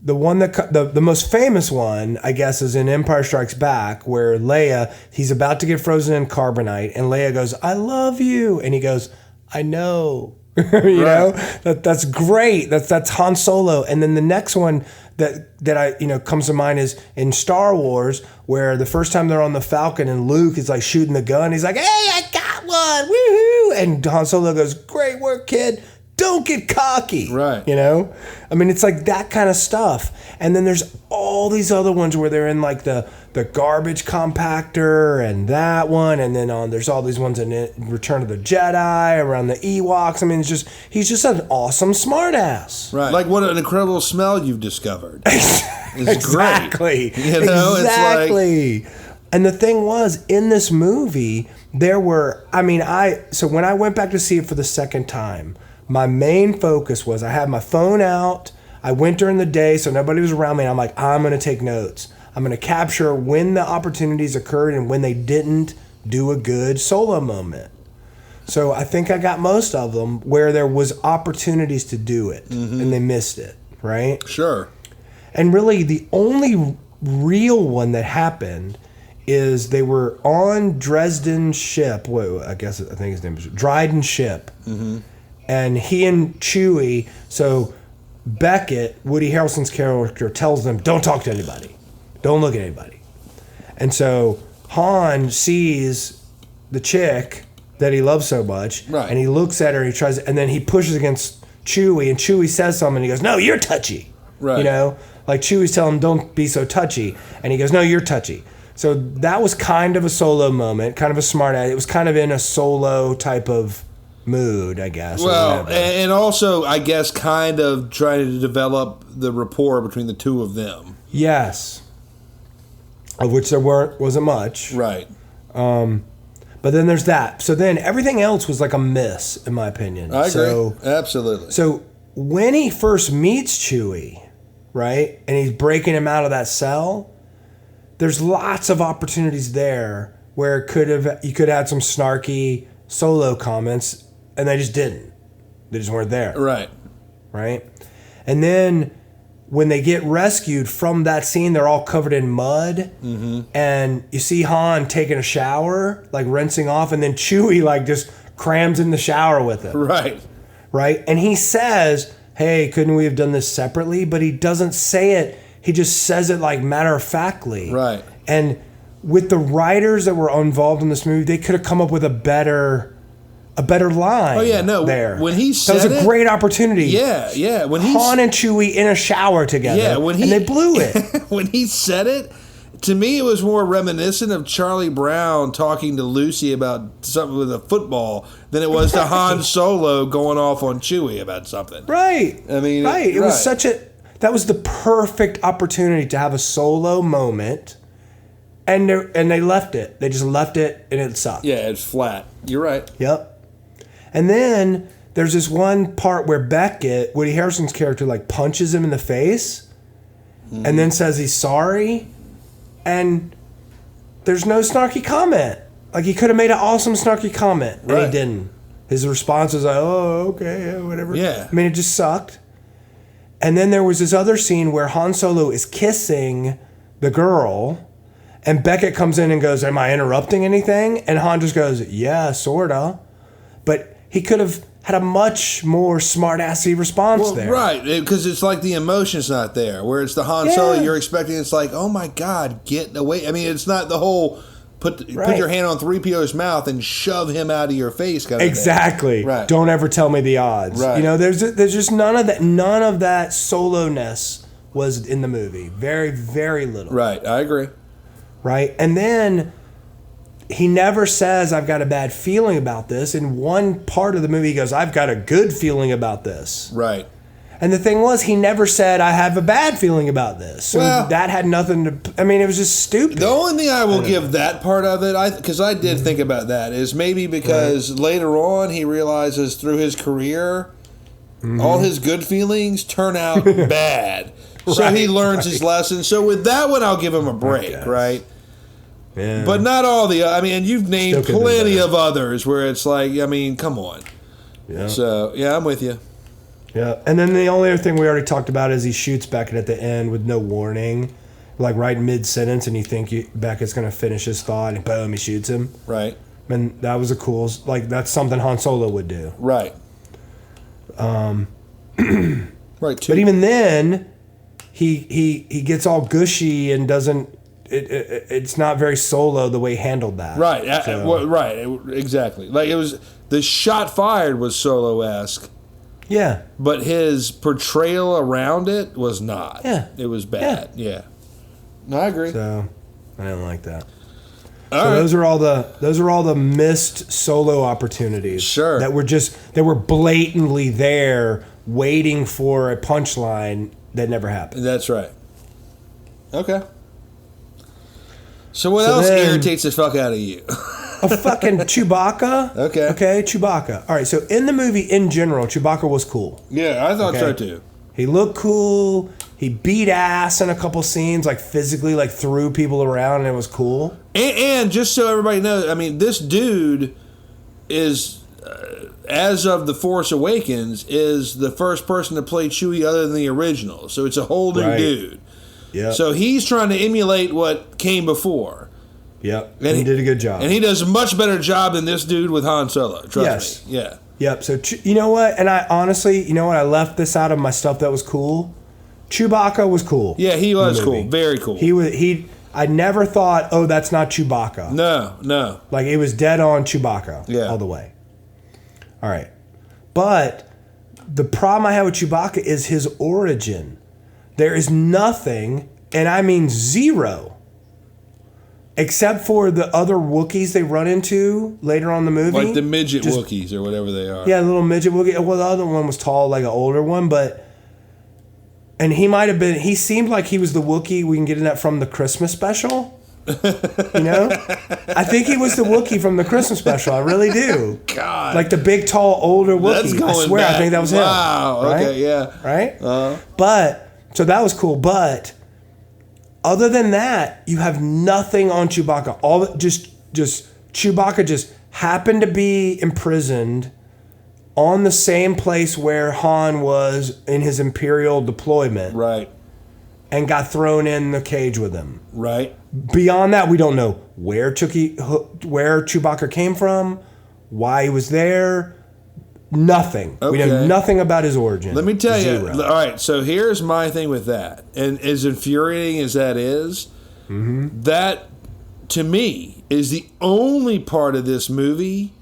the one that the most famous one, I guess, is in Empire Strikes Back, where Leia, he's about to get frozen in carbonite, and Leia goes, "I love you," and he goes, "I know." You know, that's great. That's Han Solo. And then the next one that I comes to mind is in Star Wars, where the first time they're on the Falcon and Luke is like shooting the gun. He's like, "Hey, I got one, woohoo!" And Han Solo goes, "Great work, kid. Don't get cocky." Right. I mean, it's like that kind of stuff. And then there's all these other ones where they're in like the garbage compactor and that one. And then there's all these ones in Return of the Jedi around the Ewoks. I mean, he's just an awesome smartass. Right. Like what an incredible smell you've discovered. It's Exactly. Great. Exactly. It's like, and the thing was, in this movie, there were, so when I went back to see it for the second time, my main focus was I had my phone out. I went during the day, so nobody was around me. And I'm like, I'm going to take notes. I'm going to capture when the opportunities occurred and when they didn't do a good Solo moment. So I think I got most of them where there was opportunities to do it, and they missed it, right? Sure. And really, the only real one that happened is they were on Dresden's ship. I think his name was Dryden's ship. Mm-hmm. And he and Chewie, so Beckett, Woody Harrelson's character, tells them, don't talk to anybody. Don't look at anybody. And so Han sees the chick that he loves so much, right. and he looks at her, and then he pushes against Chewie, and Chewie says something, and he goes, "No, you're touchy." Right. You know, like Chewie's telling him, "Don't be so touchy," and he goes, "No, you're touchy." So that was kind of a Solo moment, kind of a smart ass. It was kind of in a Solo type of mood, I guess. Well, and also, I guess, kind of trying to develop the rapport between the two of them. Yes. Of which there wasn't much. Right. But then there's that. So then everything else was like a miss, in my opinion. I agree. Absolutely. So when he first meets Chewie, right, and he's breaking him out of that cell, there's lots of opportunities there where you could have had some snarky Solo comments, and they just didn't. They just weren't there. Right. Right? And then when they get rescued from that scene, they're all covered in mud. Mm-hmm. And you see Han taking a shower, like rinsing off, and then Chewie like just crams in the shower with him. Right. Right? And he says, "Hey, couldn't we have done this separately?" But he doesn't say it. He just says it like matter-of-factly. Right. And with the writers that were involved in this movie, they could have come up with a better line. Oh yeah, no. There, when he said that was a great opportunity. Yeah. When Han and Chewie in a shower together. Yeah, and they blew it. When he said it, to me, it was more reminiscent of Charlie Brown talking to Lucy about something with a football than it was to Han Solo going off on Chewie about something. Right. I mean, right. It was that was the perfect opportunity to have a Solo moment, and they left it. They just left it, and it sucked. Yeah, it's flat. You're right. Yep. And then there's this one part where Woody Harrelson's character, like punches him in the face, and then says he's sorry, and there's no snarky comment. Like he could have made an awesome snarky comment, and he didn't. His response was like, "Oh, okay, whatever." Yeah. I mean, it just sucked. And then there was this other scene where Han Solo is kissing the girl, and Beckett comes in and goes, "Am I interrupting anything?" And Han just goes, "Yeah, sorta." But he could have had a much more smart-assy response there. Right, because it's like the emotion's not there. Where it's the Han Solo you're expecting, it's like, oh my God, get away. I mean, it's not the whole put your hand on 3PO's mouth and shove him out of your face kind of exactly. thing. Right. Don't ever tell me the odds. Right. You know, there's just none of that Solo-ness was in the movie. Very, very little. Right, I agree. Right? And then he never says, "I've got a bad feeling about this." In one part of the movie, he goes, "I've got a good feeling about this." Right. And the thing was, he never said, "I have a bad feeling about this." So that had nothing to... I mean, it was just stupid. The only thing I will give that part of it, because I did think about that, is maybe because later on he realizes through his career, all his good feelings turn out bad. So he learns his lesson. So with that one, I'll give him a break, right? Yeah. But not all the... I mean, you've named plenty of others where it's like, I mean, come on. Yeah. So, yeah, I'm with you. Yeah. And then the only other thing we already talked about is he shoots Beckett at the end with no warning, like right mid-sentence, and you think Beckett's going to finish his thought, and boom, he shoots him. Right. And that was that's something Han Solo would do. Right. Right, too. But even then, he gets all gushy and doesn't... It's not very Solo the way he handled that. Right, So, right, exactly. Like it was, the shot fired was Solo-esque, yeah. but his portrayal around it was not. Yeah. It was bad. Yeah. No, I agree. So I didn't like that. All So right. those are all the missed Solo opportunities. Sure. That were blatantly there waiting for a punchline that never happened. That's right. Okay. So what else irritates the fuck out of you? A fucking Chewbacca. Okay. Okay, Chewbacca. All right, so in the movie in general, Chewbacca was cool. Yeah, I thought so Okay. too. He looked cool. He beat ass in a couple scenes, like physically, like threw people around, and it was cool. And just so everybody knows, I mean, this dude is, as of The Force Awakens, is the first person to play Chewie other than the original. So it's a whole new dude. Yeah. So he's trying to emulate what came before. Yep. And he did a good job. And he does a much better job than this dude with Han Solo. Trust me. Yeah. Yep. So you know what? And I honestly, you know what? I left this out of my stuff that was cool. Chewbacca was cool. Yeah, he was cool. Very cool. I never thought, oh, that's not Chewbacca. No. Like it was dead on Chewbacca. Yeah. All the way. All right. But the problem I have with Chewbacca is his origin. There is nothing, and I mean zero, except for the other Wookiees they run into later on in the movie. Like the midget Wookiees or whatever they are. Yeah, little midget Wookiee. Well, the other one was tall, like an older one, and he might have been, he seemed like he was the Wookiee. We can get in that from the Christmas special. You know? I think he was the Wookiee from the Christmas special. I really do. God. Like the big, tall, older Wookiee. I swear, back. I think that was him. Wow. Right? Okay, yeah. Right? Uh-huh. But, so that was cool. But, other than that, you have nothing on Chewbacca. All just Chewbacca just happened to be imprisoned on the same place where Han was in his Imperial deployment. Right. And got thrown in the cage with him. Right. Beyond that, we don't know where Chewbacca came from, why he was there, nothing. Okay. We know nothing about his origin. Let me tell Zero. you. All right, so here's my thing with that. And as infuriating as that is, that, to me, is the only part of this movie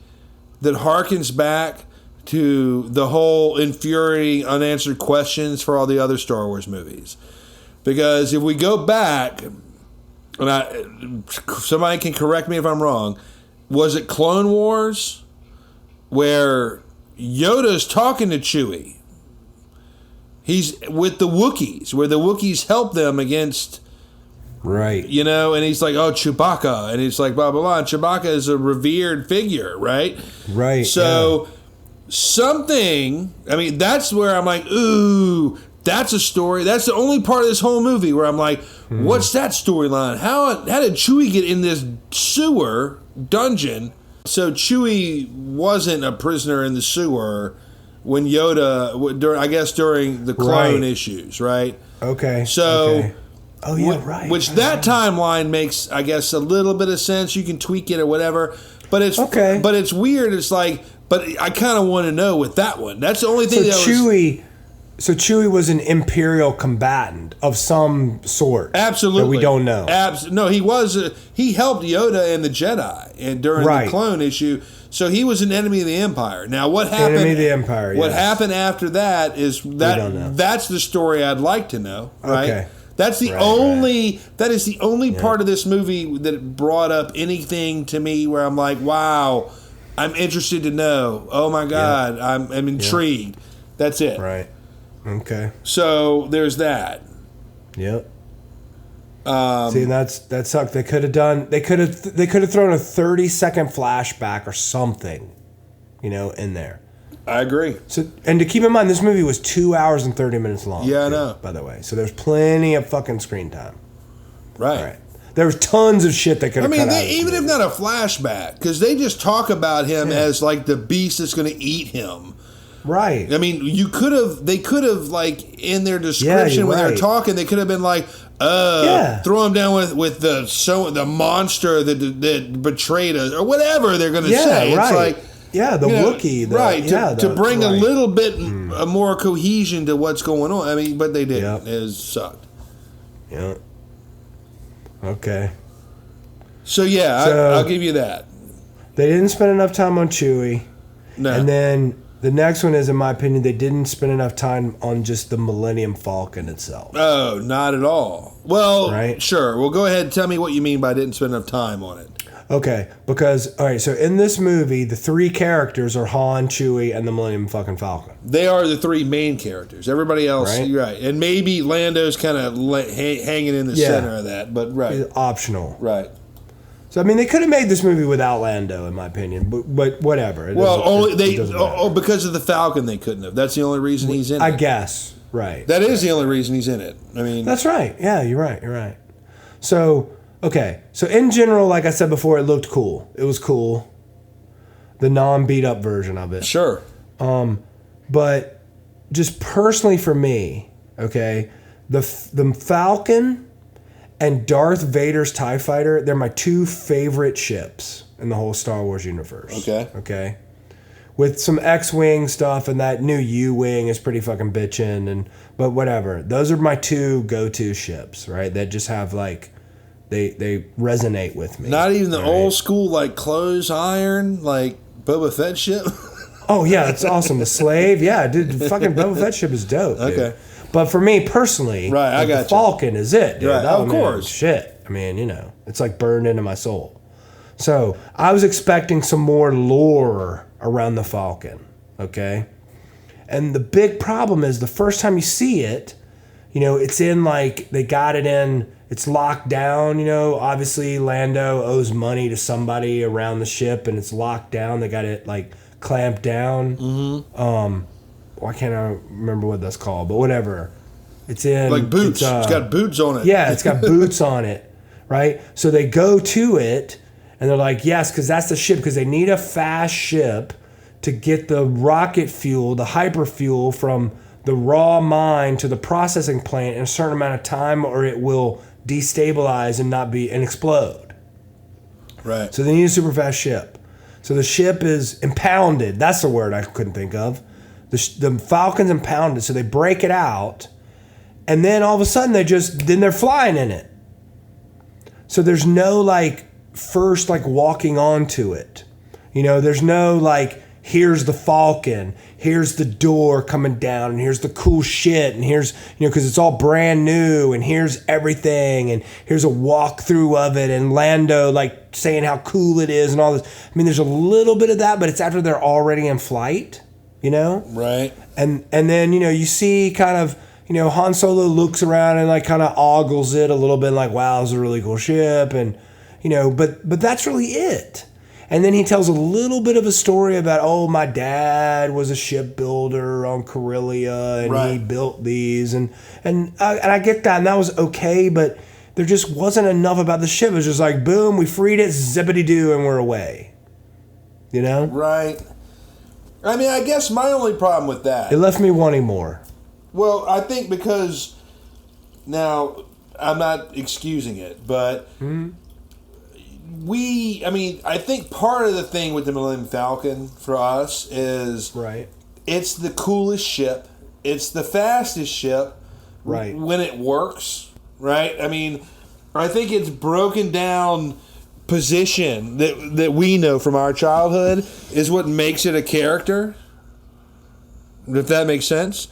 that harkens back to the whole infuriating unanswered questions for all the other Star Wars movies. Because if we go back, and somebody can correct me if I'm wrong, was it Clone Wars where Yoda's talking to Chewie? He's with the Wookiees, where the Wookiees help them against, right? You know, and he's like, "Oh, Chewbacca," and he's like, "Blah blah blah." And Chewbacca is a revered figure, right? Right. So something. I mean, that's where I'm like, ooh. That's a story. That's the only part of this whole movie where I'm like, what's that storyline? How did Chewie get in this sewer dungeon? So Chewie wasn't a prisoner in the sewer when Yoda, during the clone issues, right? Okay. So, okay. Oh yeah, right. Which that timeline makes, I guess, a little bit of sense. You can tweak it or whatever, but it's okay. But it's weird. It's like, but I kind of want to know with that one. That's the only thing. So Chewie was an Imperial combatant of some sort. Absolutely. That we don't know. No, he was. He helped Yoda and the Jedi and during the clone issue. So he was an enemy of the Empire. Now, what happened? Enemy of the Empire. What happened after that is that that's the story I'd like to know. Right. Okay. That's the only. That is the only part of this movie that brought up anything to me where I'm like, wow, I'm interested to know. Oh my God, I'm intrigued. That's it. Right. Okay. So there's that. Yep. See, that sucked. They could have thrown a 30-second flashback or something, in there. I agree. So, and to keep in mind, this movie was 2 hours and 30 minutes long. Yeah, I know. By the way, so there's plenty of fucking screen time. Right. All right. There was tons of shit they could have cut out. Even if not a flashback, because they just talk about him as like the beast that's going to eat him. Right. I mean, they could have, like, in their description when they're talking, they could have been like, throw him down with the monster that betrayed us, or whatever they're going to say. Right. It's like, the Wookiee. To bring a little bit more cohesion to what's going on. I mean, but they didn't. It sucked. Yeah. Okay. So, I'll give you that. They didn't spend enough time on Chewie. No. And then the next one is, in my opinion, they didn't spend enough time on just the Millennium Falcon itself. Oh, not at all. Well, sure. Well, go ahead and tell me what you mean by didn't spend enough time on it. Okay, because, all right, so in this movie, the three characters are Han, Chewie, and the Millennium fucking Falcon. They are the three main characters. Everybody else, you're right. And maybe Lando's kind of hanging in the center of that, but He's optional. Right. So, I mean, they could have made this movie without Lando, in my opinion, but whatever. Because of the Falcon, they couldn't have. That's the only reason he's in it. I guess, right. That is the only reason he's in it. I mean, that's right. Yeah, you're right. So, okay. So, in general, like I said before, it looked cool. It was cool. The non-beat up version of it. Sure. But just personally for me, okay, the Falcon and Darth Vader's TIE Fighter, they're my two favorite ships in the whole Star Wars universe. Okay. With some X-Wing stuff, and that new U-Wing is pretty fucking bitchin', but whatever. Those are my two go-to ships, right? That just have, like, they resonate with me. Not even the old school, like, clothes iron, like, Boba Fett ship? Oh yeah, it's awesome. The slave, yeah, dude. The fucking Boba Fett ship is dope. Dude. Okay. But for me personally, Right, I got the you. Falcon is it, dude. Right, Oh, of man, course. shit. I mean, it's like burned into my soul. So I was expecting some more lore around the Falcon. Okay. And the big problem is the first time you see it, it's in like they got it in. It's locked down, obviously Lando owes money to somebody around the ship and it's locked down. They got it like clamped down. Mm-hmm. Why can't I remember what that's called, but whatever. It's in Like boots. It's got boots on it. Yeah, it's got boots on it, right? So they go to it and they're like, yes, because that's the ship, because they need a fast ship to get the rocket fuel, the hyper fuel from the raw mine to the processing plant in a certain amount of time or it will destabilize and explode. Right. So they need a super fast ship. So the ship is impounded. That's the word I couldn't think of. The Falcon's impounded. So they break it out, and then all of a sudden they're flying in it. So there's no like first like walking onto it. There's no like here's the Falcon, here's the door coming down, and here's the cool shit, and here's, because it's all brand new, and here's everything, and here's a walkthrough of it, and Lando like saying how cool it is and all this. I mean, there's a little bit of that, but it's after they're already in flight, Right. And then, you see kind of, Han Solo looks around and like kind of ogles it a little bit, like, wow, it's a really cool ship, and, but that's really it. And then he tells a little bit of a story about, my dad was a shipbuilder on Corellia, and right. he built these, and I get that, and that was okay, but there just wasn't enough about the ship. It was just like, boom, we freed it, zippity-doo, and we're away. Right. I mean, I guess my only problem with that... It left me wanting more. Well, I think because... Now, I'm not excusing it, but... Mm-hmm. I think part of the thing with the Millennium Falcon for us is right. It's the coolest ship. It's the fastest ship. Right. When it works, right? I mean, I think it's broken down position that we know from our childhood is what makes it a character. If that makes sense.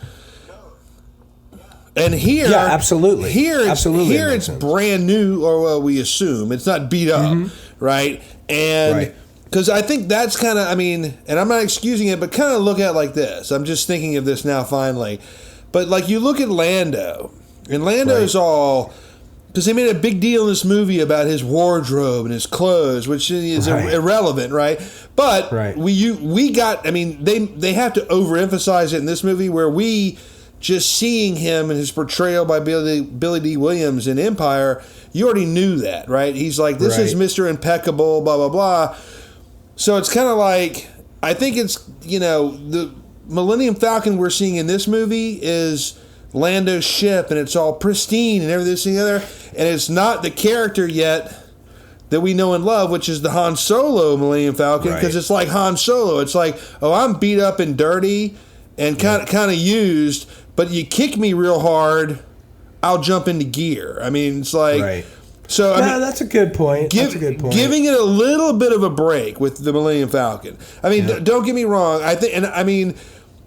And here, yeah, absolutely. Here, it's brand new, or well, we assume it's not beat up, right? And because I think that's kind of, and I'm not excusing it, but kind of look at it like this. I'm just thinking of this now, finally. But like you look at Lando, and Lando's all, because they made a big deal in this movie about his wardrobe and his clothes, which is irrelevant, right? But we got, they have to overemphasize it in this movie where we. Just seeing him and his portrayal by Billy D. Williams in Empire, you already knew that, right? He's like, this is Mr. Impeccable, blah, blah, blah. So it's kind of like, I think it's, the Millennium Falcon we're seeing in this movie is Lando's ship, and it's all pristine and everything other, and it's not the character yet that we know and love, which is the Han Solo Millennium Falcon, because it's like Han Solo. It's like, I'm beat up and dirty and kind of used, but you kick me real hard, I'll jump into gear. It's like, so that's a good point. Giving it a little bit of a break with the Millennium Falcon. Don't get me wrong. I think,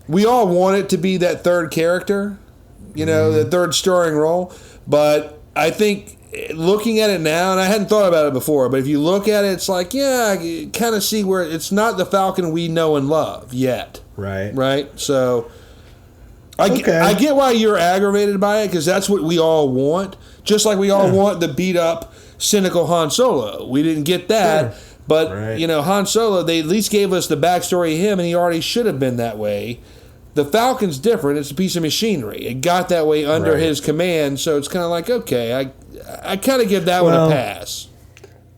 we all want it to be that third character, the third starring role. But I think looking at it now, and I hadn't thought about it before, but if you look at it, it's like, I kind of see where it's not the Falcon we know and love yet. Right. So. I get why you're aggravated by it, because that's what we all want. Just like we all want the beat up, cynical Han Solo. We didn't get that, but Han Solo, they at least gave us the backstory of him, and he already should have been that way. The Falcon's different; it's a piece of machinery. It got that way under his command, so it's kind of like, okay, I kind of give that one a pass.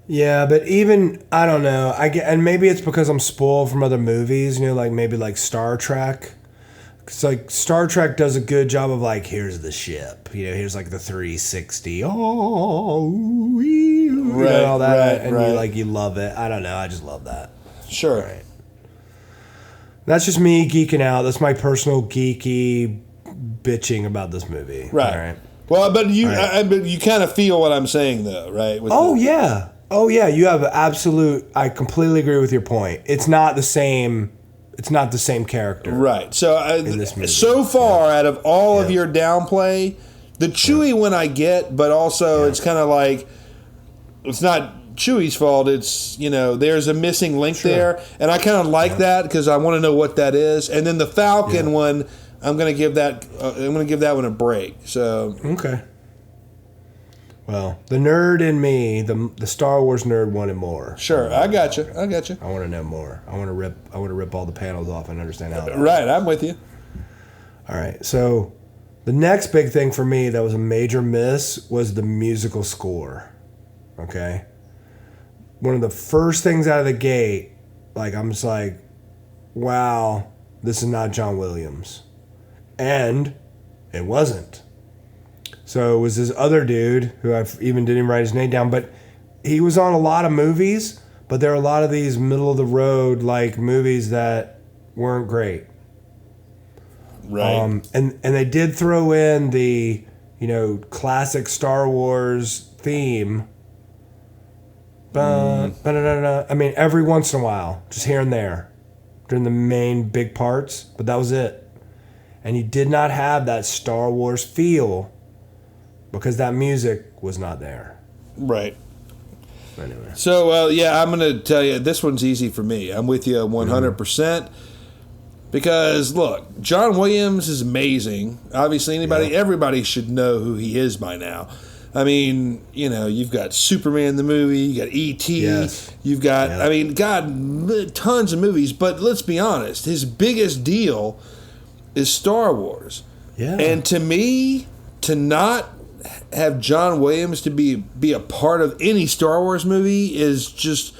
Yeah, but even I don't know. And maybe it's because I'm spoiled from other movies. Like Star Trek. It's like Star Trek does a good job of like, here's the ship, here's like the 360, all that, and you love it. I don't know, I just love that. Sure. Right. That's just me geeking out. That's my personal geeky bitching about this movie. Right. All right. Well, but you, but you kind of feel what I'm saying, though, right? Yeah. You have absolute. I completely agree with your point. It's not the same. it's not the same character. Right. So in this movie. So far, out of all of your downplay, the Chewie one I get, but also it's kind of like it's not Chewie's fault. It's there's a missing link there, and I kind of like that because I want to know what that is. And then the Falcon one, I'm going to give that one a break. So okay. Well, the nerd in me, the Star Wars nerd, wanted more. Sure, I got you. I want to know more. I want to rip all the panels off and understand how. Right, I'm with you. All right, so the next big thing for me that was a major miss was the musical score. Okay, one of the first things out of the gate, like I'm just like, wow, this is not John Williams, and it wasn't. So it was this other dude who I even didn't even write his name down, but he was on a lot of movies, but there are a lot of these middle of the road like movies that weren't great. Right. And they did throw in the, classic Star Wars theme. I mean, every once in a while, just here and there, during the main big parts, but that was it. And you did not have that Star Wars feel because that music was not there. Right. Anyway. So, I'm going to tell you, this one's easy for me. I'm with you 100%. Because, look, John Williams is amazing. Obviously, everybody should know who he is by now. I mean, you've got Superman the movie, you got E.T., you've got, tons of movies. But let's be honest, his biggest deal is Star Wars. Yeah. And to me, to not have John Williams to be a part of any Star Wars movie is just,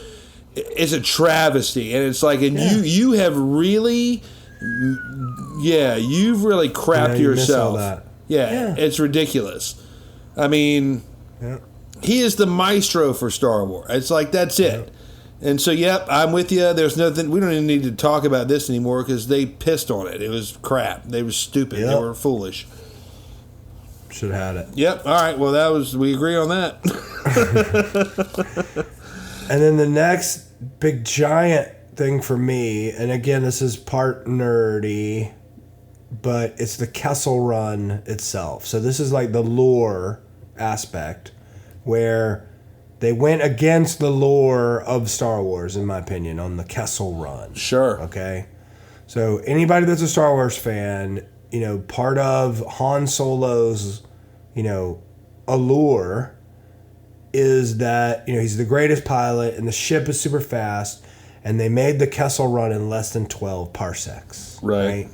it's a travesty. And it's like, you have really, you've really crapped yourself. Yeah, it's ridiculous. I mean, he is the maestro for Star Wars. It's like, that's it. And so, I'm with you. There's nothing, we don't even need to talk about this anymore because they pissed on it. It was crap. They were stupid. They were foolish. Should have had it. Yep. All right. Well, we agree on that. And then the next big giant thing for me, and again, this is part nerdy, but it's the Kessel Run itself. So this is like the lore aspect where they went against the lore of Star Wars, in my opinion, on the Kessel Run. Sure. Okay. So anybody that's a Star Wars fan, part of Han Solo's, allure is that, he's the greatest pilot and the ship is super fast and they made the Kessel Run in less than 12 parsecs. Right.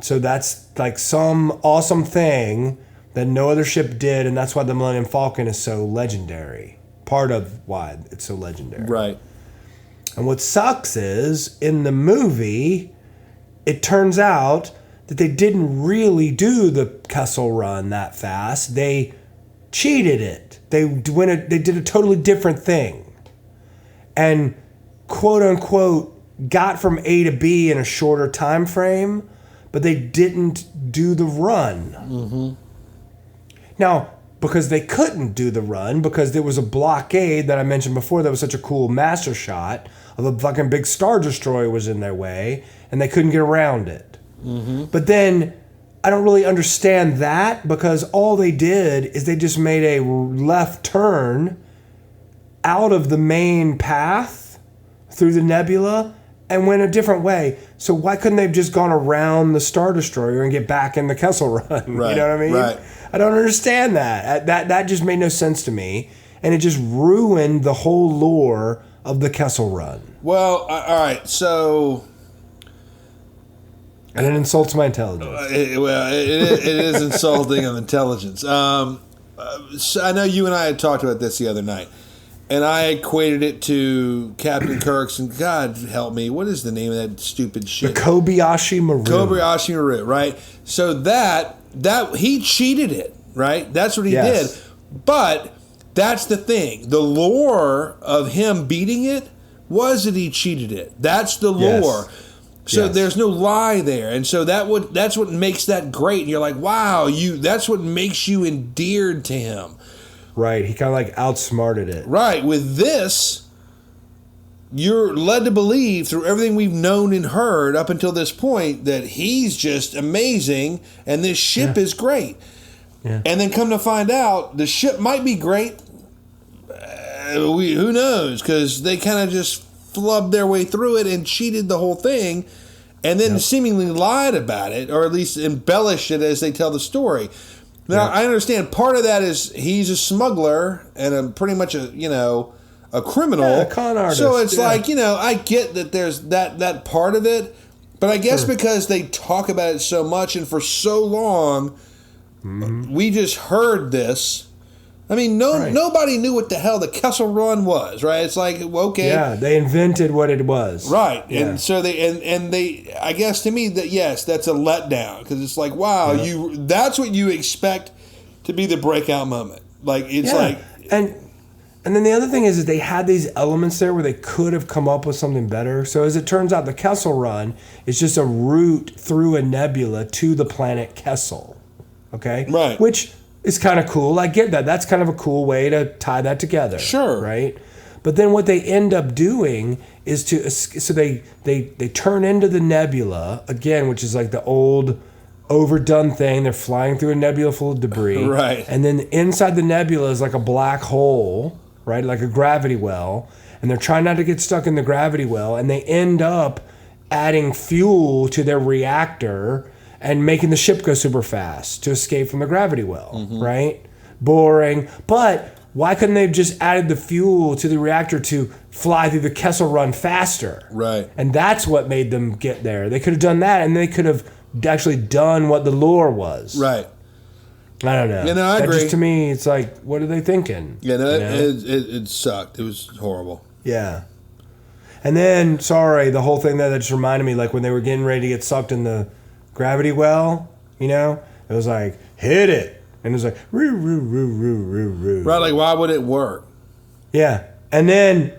So that's like some awesome thing that no other ship did, and that's why the Millennium Falcon is so legendary. Part of why it's so legendary. Right. And what sucks is, in the movie, it turns out that they didn't really do the Kessel Run that fast. They cheated it. They did a totally different thing. And quote unquote got from A to B in a shorter time frame, but they didn't do the run. Mm-hmm. Now, because they couldn't do the run, because there was a blockade that I mentioned before that was such a cool master shot of a fucking big Star Destroyer was in their way, and they couldn't get around it. Mm-hmm. But then I don't really understand that, because all they did is they just made a left turn out of the main path through the nebula and went a different way. So why couldn't they have just gone around the Star Destroyer and get back in the Kessel Run? Right, you know what I mean? right. I don't understand that. That just made no sense to me. And it just ruined the whole lore of the Kessel Run. Well, all right, so... And it insults my intelligence. It is insulting of intelligence. So I know you and I had talked about this the other night, and I equated it to Captain Kirk's, and God help me, what is the name of that stupid shit? The Kobayashi Maru. Kobayashi Maru, right? So that he cheated it, right? That's what he did. But that's the thing. The lore of him beating it was that he cheated it. That's the lore. Yes. So there's no lie there, and so that's what makes that great. And you're like, wow, that's what makes you endeared to him. Right, he kind of like outsmarted it. Right, with this, you're led to believe through everything we've known and heard up until this point that he's just amazing and this ship is great. Yeah. And then come to find out, the ship might be great. Who knows? Because they kind of just flubbed their way through it and cheated the whole thing, and then seemingly lied about it, or at least embellished it as they tell the story. Now, I understand part of that is he's a smuggler and pretty much a criminal, a con artist. So it's like, I get that there's that part of it, but I guess because they talk about it so much and for so long, we just heard this. I mean, nobody knew what the hell the Kessel Run was, right? It's like, okay. Yeah, they invented what it was. Right. Yeah. And so they, I guess to me, that yes, that's a letdown, because it's like, wow, that's what you expect to be the breakout moment. Like, it's like. And then the other thing is they had these elements there where they could have come up with something better. So as it turns out, the Kessel Run is just a route through a nebula to the planet Kessel. Okay? Right. Which is kind of cool. I get that. That's kind of a cool way to tie that together. Sure. Right? But then what they end up doing is they turn into the nebula, again, which is like the old overdone thing. They're flying through a nebula full of debris. Right. And then inside the nebula is like a black hole, right? Like a gravity well. And they're trying not to get stuck in the gravity well. And they end up adding fuel to their reactor and making the ship go super fast to escape from the gravity well, right? Boring. But why couldn't they have just added the fuel to the reactor to fly through the Kessel Run faster? Right. And that's what made them get there. They could have done that, and they could have actually done what the lure was. Right. I don't know. I agree. Just, to me, it's like, what are they thinking? Yeah, no, it sucked. It was horrible. Yeah. And then, the whole thing that just reminded me, like when they were getting ready to get sucked in the gravity well, it was like, hit it. And it was like, roo, roo, roo, roo, roo, roo. Right, like, why would it work? Yeah. And then,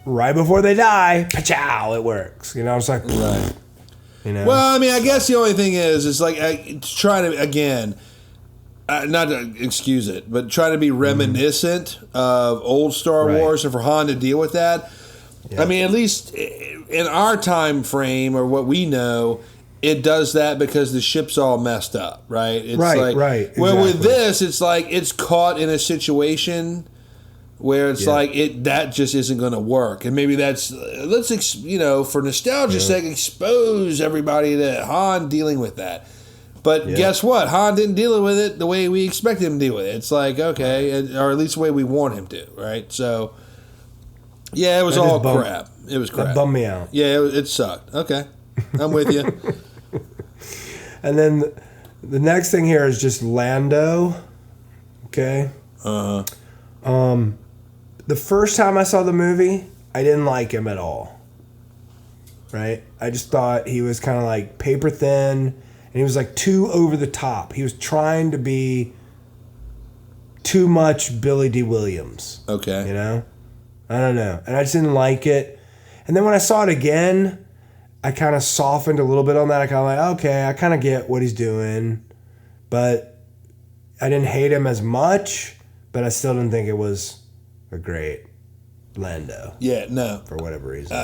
right before they die, pa-chow, it works. It's like, right. Well, I mean, I guess the only thing is like, try to, again, not to excuse it, but try to be reminiscent of old Star Wars, and for Han to deal with that. Yeah. I mean, at least in our time frame, or what we know, it does that because the ship's all messed up, right? It's right. Well, with this, it's like it's caught in a situation where it's like that just isn't going to work, and maybe that's for nostalgia's sake, expose everybody to Han dealing with that. But guess what? Han didn't deal with it the way we expect him to deal with it. It's like, okay, or at least the way we want him to, right? So, yeah, it was all crap. It was crap. That bummed me out. Yeah, it sucked. Okay, I'm with you. And then the next thing here is just Lando. Okay. Uh-huh. The first time I saw the movie, I didn't like him at all. Right? I just thought he was kind of like paper thin, and he was like too over the top. He was trying to be too much Billy D. Williams. Okay. I don't know. And I just didn't like it. And then when I saw it again, I kind of softened a little bit on that. I kind of like, okay, I kind of get what he's doing. But I didn't hate him as much, but I still didn't think it was a great Lando. Yeah, no. For whatever reason.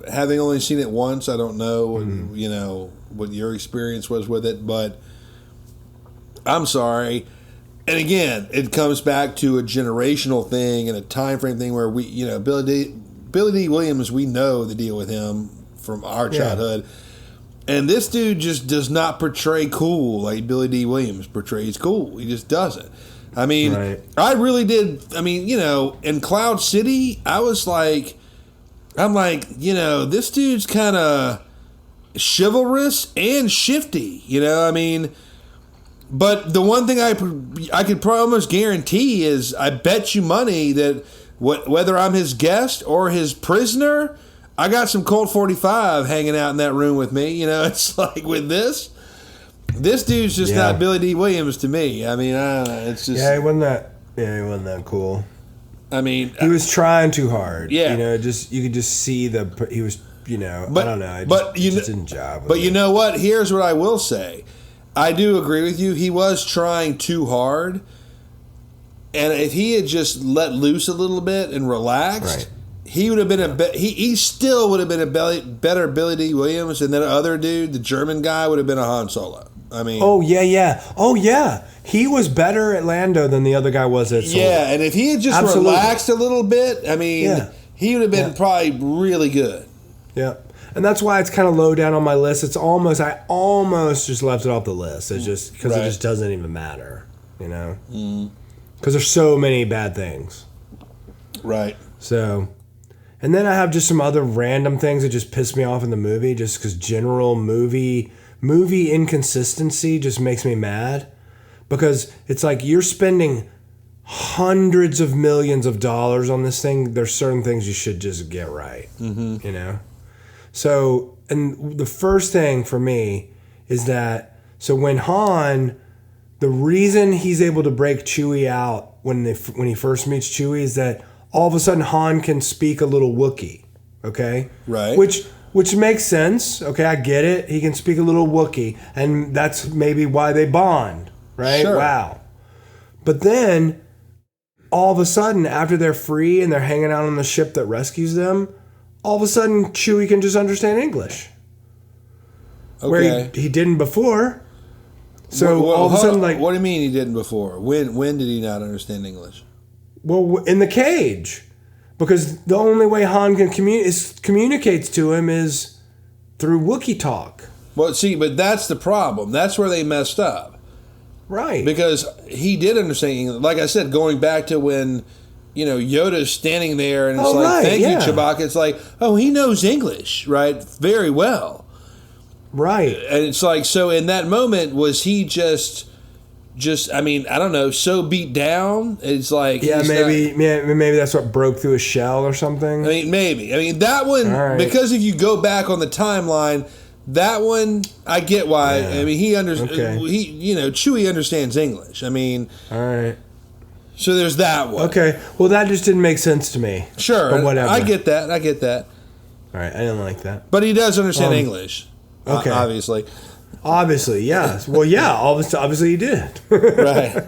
Having only seen it once, I don't know what your experience was with it, but I'm sorry. And again, it comes back to a generational thing and a time frame thing where we, Billy D. Williams, we know the deal with him from our childhood. And this dude just does not portray cool like Billy D. Williams portrays cool. He just doesn't. I mean, I really did. I mean, in Cloud City, I'm like, this dude's kind of chivalrous and shifty, I mean, but the one thing I could probably almost guarantee is I bet you money that whether I'm his guest or his prisoner, I got some Colt 45 hanging out in that room with me. It's like with this dude's just not Billy D. Williams to me. I mean, I don't know. It's just he wasn't that cool. I mean, he was trying too hard. Yeah, you could just see he was. But, I don't know. Just didn't jive. But you know what? Here's what I will say. I do agree with you. He was trying too hard. And if he had just let loose a little bit and relaxed, he would have been he still would have been a better Billy D. Williams, and that other dude, the German guy, would have been a Han Solo. I mean, oh yeah, he was better at Lando than the other guy was at Solo. Yeah, and if he had just relaxed a little bit, I mean, he would have been probably really good. Yeah, and that's why it's kind of low down on my list. I almost just left it off the list. It's just because it just doesn't even matter, you know, because there's so many bad things. Right. So, and then I have just some other random things that just piss me off in the movie, just because general movie inconsistency just makes me mad, because it's like you're spending hundreds of millions of dollars on this thing. There's certain things you should just get right, you know? So, and the first thing for me is that, so when Han, the reason he's able to break Chewie out when he first meets Chewie is that all of a sudden Han can speak a little Wookiee, okay? Right. Which makes sense. Okay, I get it. He can speak a little Wookiee, and that's maybe why they bond, right? Sure. Wow. But then, all of a sudden, after they're free and they're hanging out on the ship that rescues them, all of a sudden, Chewie can just understand English. Okay. Where he didn't before. So all of a sudden, like... What do you mean he didn't before? When did he not understand English? Well, in the cage. Because the only way Han can communicates to him is through Wookiee talk. Well, see, but that's the problem. That's where they messed up. Right. Because he did understand English. Like I said, going back to when, Yoda's standing there and it's thank you, Chewbacca. It's like, oh, he knows English, right? Very well. Right. And it's like, so in that moment, was he just I mean, I don't know, so beat down? It's like... Yeah, maybe that's what broke through his shell or something. I mean, maybe. I mean, that one, because if you go back on the timeline, that one, I get why. Yeah. I mean, Chewie understands English. I mean... All right. So there's that one. Okay. Well, that just didn't make sense to me. Sure. But whatever. I get that. All right. I didn't like that. But he does understand English. Okay. Obviously. Obviously, yes. Well, yeah, obviously you did. Right.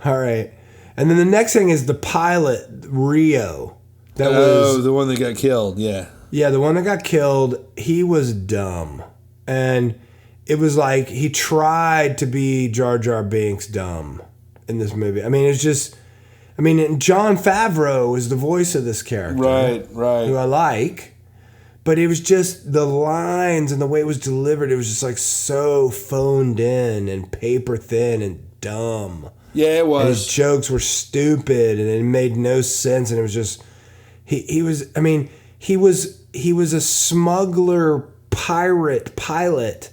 All right. And then the next thing is the pilot, Rio. The one that got killed, yeah. Yeah, the one that got killed, he was dumb. And it was like he tried to be Jar Jar Binks dumb in this movie. I mean, it's just... I mean, Jon Favreau is the voice of this character. Right. Who I like. But it was just the lines and the way it was delivered. It was just like so phoned in and paper thin and dumb. Yeah, it was. And his jokes were stupid and it made no sense. And it was just he was a smuggler pirate pilot,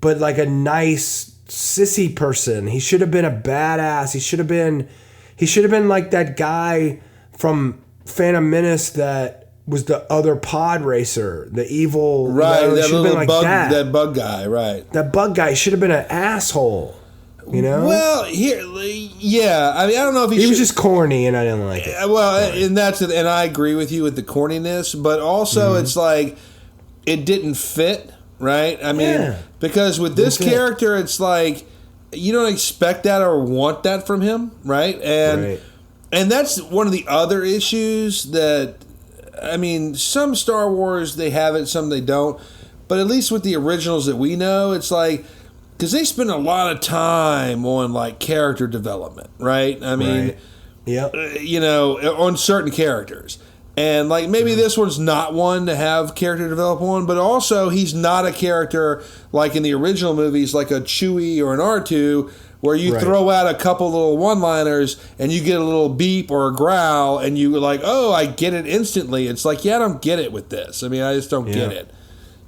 but like a nice sissy person. He should have been a badass. He should have been like that guy from Phantom Menace that was the other pod racer, the evil... Right, that little like bug, that bug guy, right. That bug guy should have been an asshole, you know? Well, yeah, I mean, I don't know if he was just corny and I didn't like it. Well, and and I agree with you with the corniness, but also it's like, it didn't fit, right? I mean, because with this character, it's like, you don't expect that or want that from him, right? And that's one of the other issues that... I mean, some Star Wars, they have it, some they don't. But at least with the originals that we know, it's like... Because they spend a lot of time on, like, character development, right? I mean, on certain characters. And, like, maybe this one's not one to have character develop on, but also he's not a character, like in the original movies, like a Chewie or an R2, where you throw out a couple little one-liners and you get a little beep or a growl and you're like, oh, I get it instantly. It's like, I don't get it with this. I mean, I just don't get it.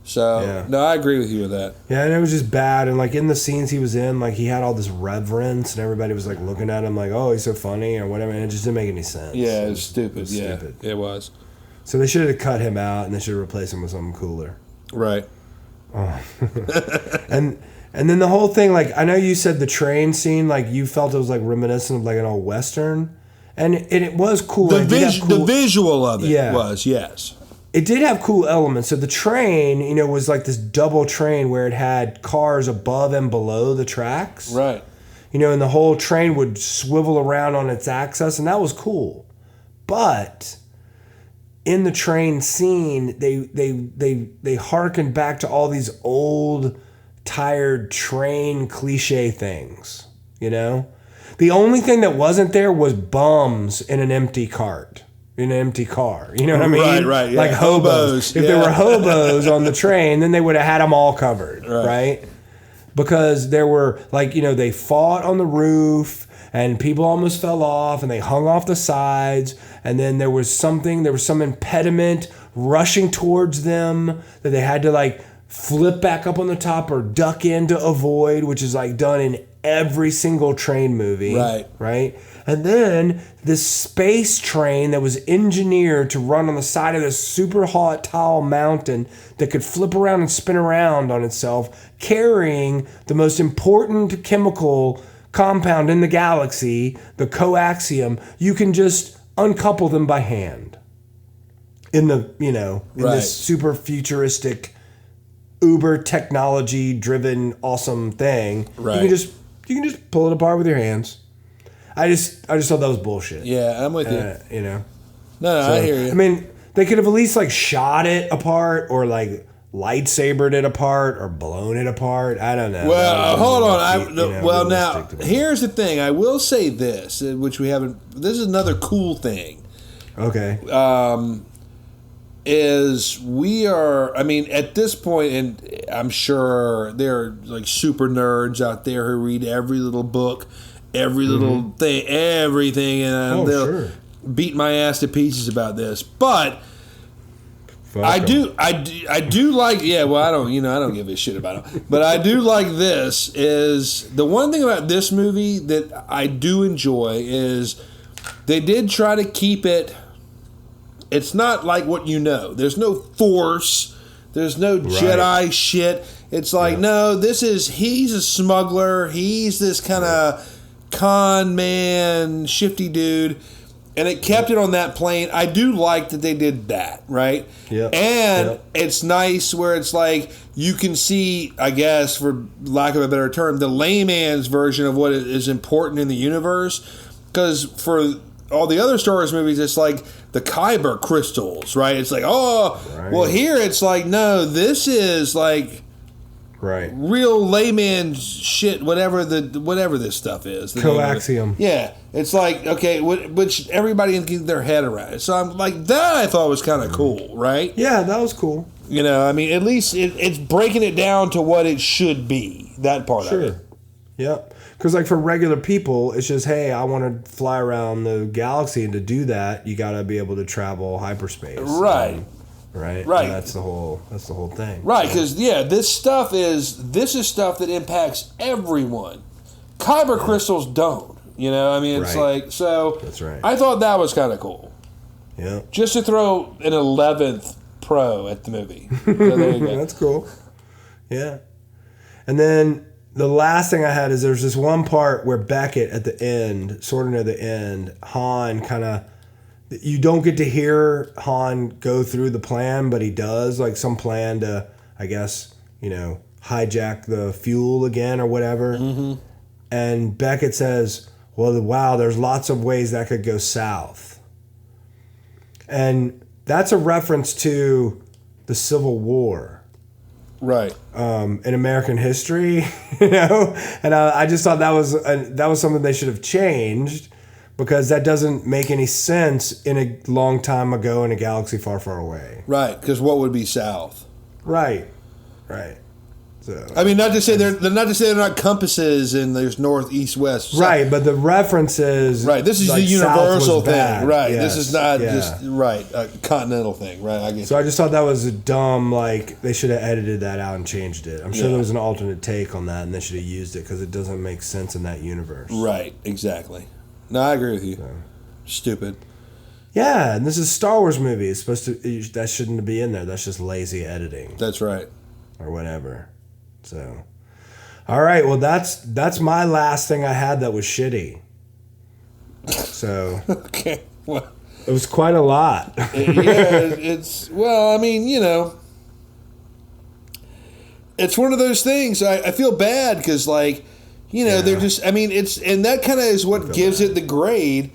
So, no, I agree with you with that. Yeah, and it was just bad. And, like, in the scenes he was in, like, he had all this reverence and everybody was, like, looking at him like, oh, he's so funny or whatever. And it just didn't make any sense. Yeah, it was stupid. It was. So they should have cut him out and they should have replaced him with something cooler. Right. Oh. And then the whole thing, like, I know you said the train scene, like, you felt it was, like, reminiscent of, like, an old Western. And it was cool. The visual of it was, yes. It did have cool elements. So the train, was like this double train where it had cars above and below the tracks. Right. And the whole train would swivel around on its axis, and that was cool. But in the train scene, they harken back to all these old, tired train cliche things, you know? The only thing that wasn't there was bums in an empty cart, in an empty car. You know what I mean? Right, yeah. Like hobos. If there were hobos on the train, then they would have had them all covered, right? Because there were, like, you know, they fought on the roof and people almost fell off and they hung off the sides. And then there was some impediment rushing towards them that they had to, like, flip back up on the top or duck in to avoid, which is, like, done in every single train movie. Right? And then this space train that was engineered to run on the side of this super hot tall mountain that could flip around and spin around on itself, carrying the most important chemical compound in the galaxy, the coaxium. You can just uncouple them by hand. In this super futuristic, uber technology driven awesome thing. Right. You can just pull it apart with your hands. I just thought that was bullshit. Yeah, I'm with you. You know. No, I hear you. I mean, they could have at least, like, shot it apart or, like, lightsabered it apart or blown it apart. I don't know. Well, hold on. Now, here's the thing. I will say this, which we haven't. This is another cool thing. Okay. Is we are, I mean, at this point, and I'm sure there are, like, super nerds out there who read every little book, every little thing, everything, and they'll beat my ass to pieces about this. But I do like, well, I don't give a shit about it. But I do like this, is the one thing about this movie that I do enjoy is they did try to keep it. It's not like what you know. There's no Force. There's no Jedi shit. It's like, no, he's a smuggler. He's this kind of con man, shifty dude. And it kept it on that plane. I do like that they did that, right? Yeah. And it's nice where it's like you can see, I guess, for lack of a better term, the layman's version of what is important in the universe. Because for all the other Star Wars movies, it's like the Kyber crystals, right? It's like, well, here it's like, no, this is like real layman shit, whatever this stuff is. Coaxium. Yeah. It's like, okay, which everybody can get their head around it. So I'm like, that I thought was kind of cool, right? Yeah, that was cool. You know, I mean, at least it's breaking it down to what it should be, that part of it. Yep. Because, like, for regular people, it's just, hey, I want to fly around the galaxy, and to do that, you got to be able to travel hyperspace. Right. Right. Right. And that's the whole thing. Right, because this is stuff that impacts everyone. Kyber crystals don't. You know, I mean, it's like, so. That's right. I thought that was kind of cool. Yeah. Just to throw an 11th pro at the movie. So there you go. That's cool. Yeah. And then the last thing I had is there's this one part where Beckett at the end, sort of near the end, Han kind of, you don't get to hear Han go through the plan, but he does, like some plan to, I guess, hijack the fuel again or whatever. Mm-hmm. And Beckett says, well, wow, there's lots of ways that could go south. And that's a reference to the Civil War. Right. In American history, and I just thought that was something they should have changed, because that doesn't make any sense in a long time ago in a galaxy far, far away. Right, because what would be south? Right. So, I mean, not to say they're not compasses and there's north, east, west. Right, but the reference is this is like the universal thing. bad. Right, yes. this is not just a continental thing. Right, I guess. So I just thought that was a dumb. Like, they should have edited that out and changed it. I'm sure there was an alternate take on that, and they should have used it because it doesn't make sense in that universe. Right, exactly. No, I agree with you. So. Stupid. Yeah, and this is a Star Wars movie. It's supposed to. That shouldn't be in there. That's just lazy editing. That's right. Or whatever. So, all right. Well, that's my last thing I had that was shitty. So, okay. Well, it was quite a lot. it's I mean, it's one of those things. I feel bad because, like, they're just. I mean, and that kind of is what gives it the grade.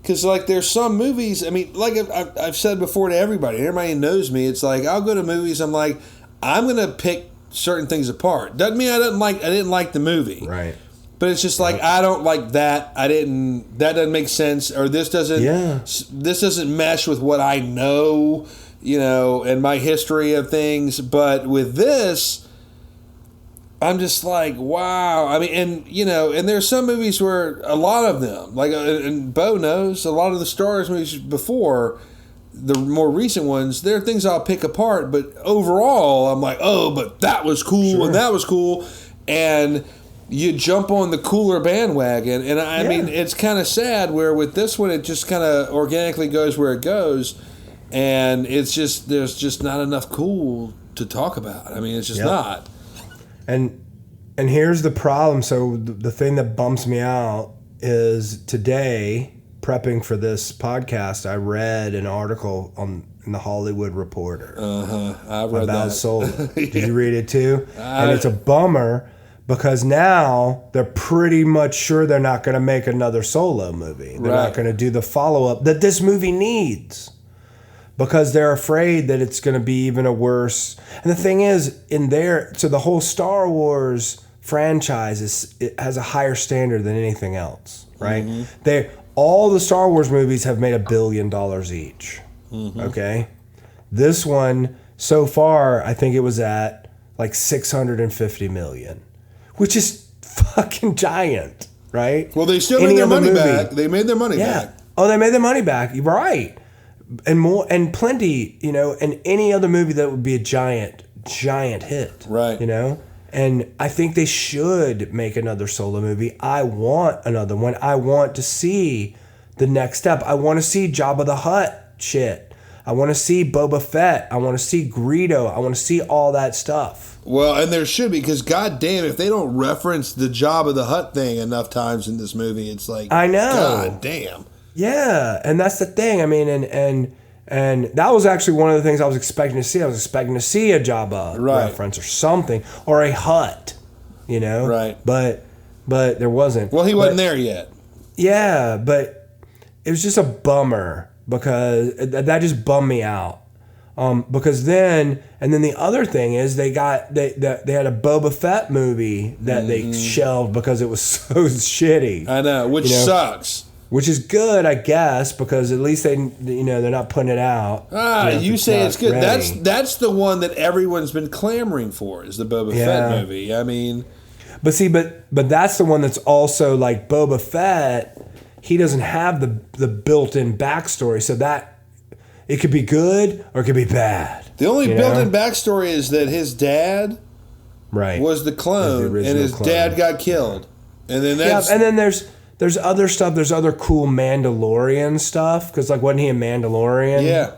Because, like, there's some movies, I mean, like I've said before to everybody who knows me, it's like, I'll go to movies, I'm like, I'm going to pick certain things apart. Doesn't mean I didn't like the movie. Right. But it's just like, I don't like that. That doesn't make sense. Or this doesn't mesh with what I know, and my history of things. But with this, I'm just like, wow. I mean, and there's some movies where a lot of them, like, and Bo knows, a lot of the Star Wars movies before, the more recent ones, there are things I'll pick apart. But overall, I'm like, oh, but that was cool and that was cool. And you jump on the cooler bandwagon. And I mean, it's kind of sad where with this one, it just kind of organically goes where it goes. And it's just, there's just not enough cool to talk about. I mean, it's just not. And here's the problem. So the thing that bumps me out is today, prepping for this podcast, I read an article in the Hollywood Reporter. I read about that. Solo. Did you read it too? And it's a bummer because now they're pretty much sure they're not going to make another Solo movie. They're not going to do the follow-up that this movie needs. Because they're afraid that it's going to be even a worse. And the thing is, so the whole Star Wars franchise it has a higher standard than anything else, right? Mm-hmm. All the Star Wars movies have made $1 billion each. Mm-hmm. Okay, this one so far, I think it was at like $650 million, which is fucking giant, right? Well, they still made their money back. They made their money back. Oh, they made their money back. You're right. And more, and plenty, and any other movie that would be a giant hit, right? And I think they should make another Solo movie. I want another one. I want to see the next step. I want to see Jabba the Hutt shit. I want to see Boba Fett. I want to see Greedo. I want to see all that stuff. Well, and there should be, because goddamn, if they don't reference the Jabba the Hutt thing enough times in this movie, it's like, I know, god damn. Yeah, and that's the thing. I mean, and that was actually one of the things I was expecting to see. I was expecting to see a Jabba reference or something, or a Hutt, Right. But there wasn't. Well, he wasn't there yet. Yeah, but it was just a bummer because that just bummed me out. Because then the other thing is they had a Boba Fett movie that they shelved because it was so shitty. I know, which sucks. Which is good, I guess, because at least they're not putting it out. You say it's good. Ready. That's the one that everyone's been clamoring for, is the Boba Fett movie. I mean, but see, but that's the one that's also like Boba Fett. He doesn't have the built-in backstory, so that it could be good or it could be bad. The only built-in backstory is that his dad, was the clone, and his dad got killed, and then and then there's other stuff. There's other cool Mandalorian stuff. Because, like, wasn't he a Mandalorian? Yeah.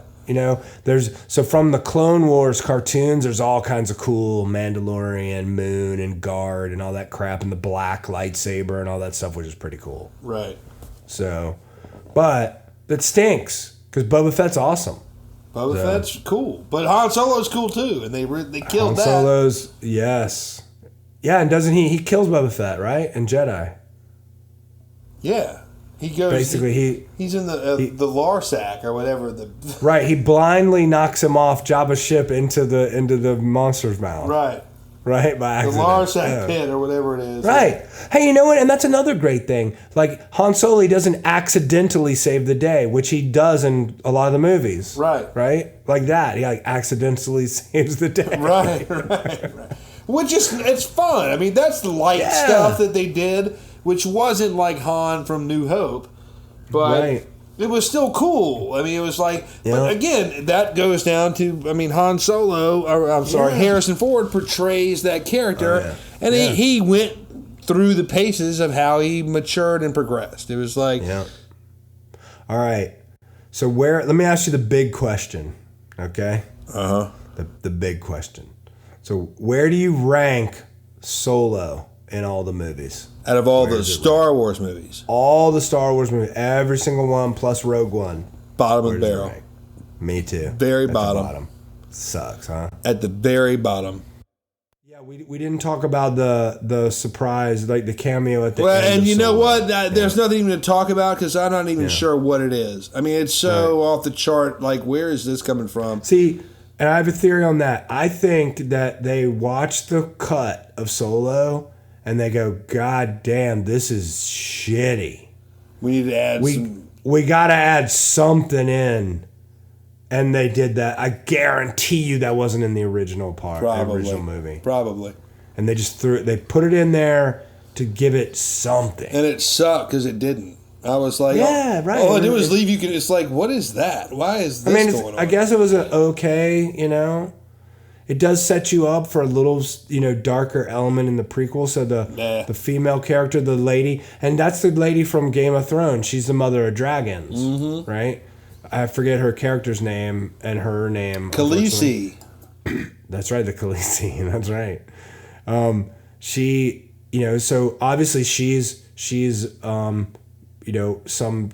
So from the Clone Wars cartoons, there's all kinds of cool Mandalorian, Moon, and Guard, and all that crap, and the black lightsaber and all that stuff, which is pretty cool. Right. So, but it stinks, because Boba Fett's awesome. Boba Fett's cool. But Han Solo's cool, too, and they killed that. Han Solo's, yes. Yeah, and doesn't he kills Boba Fett, right? In Jedi. Yeah, he goes. Basically, he's in the Larsac or whatever. Right, he blindly knocks him off Jabba's ship into the monster's mouth. Right, by accident. The Larsac pit or whatever it is. Right. Hey, you know what? And that's another great thing. Like, Han Solo doesn't accidentally save the day, which he does in a lot of the movies. Right. Right. Like that, he accidentally saves the day. Right. Which is, it's fun. I mean, that's the light stuff that they did. Which wasn't like Han from New Hope, but it was still cool. I mean, it was like, but again, that goes down to, I mean, Han Solo, or I'm sorry, Harrison Ford portrays that character, and he went through the paces of how he matured and progressed. It was like, all right. So let me ask you the big question, okay? The big question. So where do you rank Solo in all the movies? Out of all the Star Wars movies. All the Star Wars movies. Every single one plus Rogue One. Bottom of the barrel. Me too. Very At bottom. The bottom. Sucks, huh? At the very bottom. Yeah, Yeah, we didn't talk about the surprise, like the cameo at the well, end. and of you know Solo. what? There's nothing even to talk about because I'm not even sure what it is. I mean, it's so off the chart. Like, where is this coming from? See, and I have a theory on that. I think that they watch the cut of Solo and they go, God damn, this is shitty. We need to add some. We got to add something in. And they did that. I guarantee you that wasn't in the original original movie. Probably. And they just they put it in there to give it something. And it sucked because it didn't. I was like, yeah, right. All I do is leave. It's like, what is that? Why is this going on? I guess it was an okay, It does set you up for a little, darker element in the prequel. So the female character, the lady, and that's the lady from Game of Thrones. She's the mother of dragons, right? I forget her character's name and her name. Khaleesi. That's right, the Khaleesi. That's right. She, so obviously she's some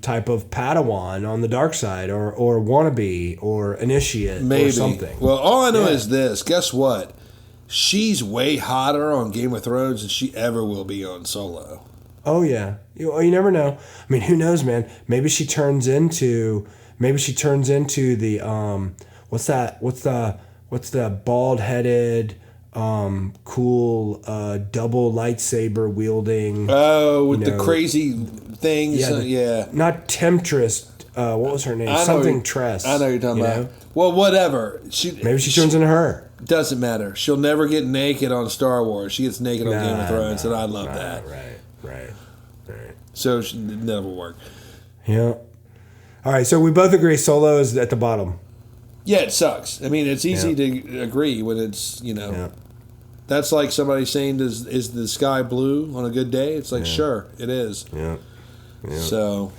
type of Padawan on the dark side or wannabe or initiate Maybe. Or something. Well, all I know is this. Guess what? She's way hotter on Game of Thrones than she ever will be on Solo. Oh, yeah. You never know. I mean, who knows, man? Maybe she turns into the what's the bald-headed cool double lightsaber wielding the crazy things. Yeah. Not Temptress. What was her name? Something Tress. I know you're talking about. Well, whatever. Maybe she turns into her. Doesn't matter. She'll never get naked on Star Wars. She gets naked on Game of Thrones, and I love that. Right. So it never work. Yeah. All right, so we both agree Solo is at the bottom. Yeah, it sucks. I mean, it's easy to agree when it's, That's like somebody saying, is the sky blue on a good day? It's like, sure, it is. Yeah. So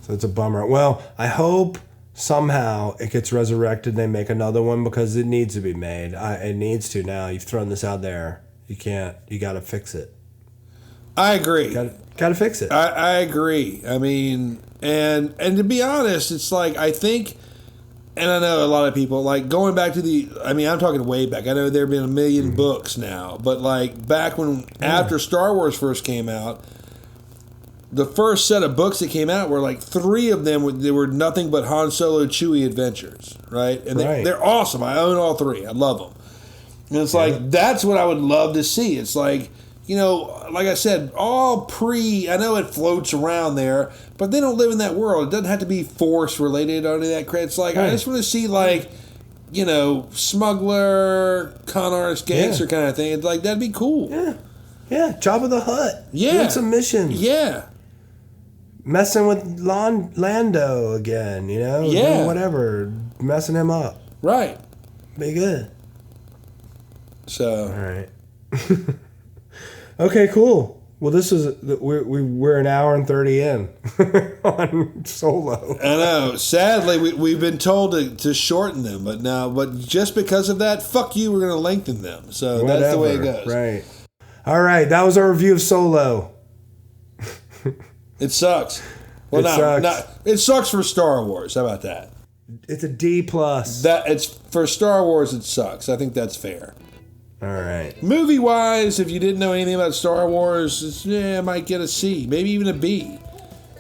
it's a bummer. Well, I hope somehow it gets resurrected and they make another one because it needs to be made. It needs to now. You've thrown this out there. You can't. You got to fix it. I agree. Got to fix it. I agree. I mean, and to be honest, it's like, I think, and I know a lot of people, like, going back to I'm talking way back. I know there have been a million books now, but, like, back when, after Star Wars first came out, the first set of books that came out were, like, 3 of them, they were nothing but Han Solo, Chewie adventures, right? And they're awesome. I own all 3. I love them. And it's like, that's what I would love to see. It's like, like I said, all I know it floats around there, but they don't live in that world. It doesn't have to be Force related or any of that crap. It's like, I just want to see, like, smuggler, con artist, gangster kind of thing. It's like, that'd be cool. Yeah. Jabba the Hutt. Yeah. Doing some missions. Yeah. Messing with Lando again, Yeah. Doing whatever. Messing him up. Right. Be good. So. All right. Okay, cool. Well, we're an hour and 30 in on Solo. I know. Sadly, we've been told to shorten them, but just because of that, fuck you, we're going to lengthen them. So Whatever. That's the way it goes. Right. All right, that was our review of Solo. It sucks. Well, it sucks for Star Wars. How about that? It's a D+. It's for Star Wars. It sucks. I think that's fair. All right. Movie-wise, if you didn't know anything about Star Wars, it might get a C, maybe even a B.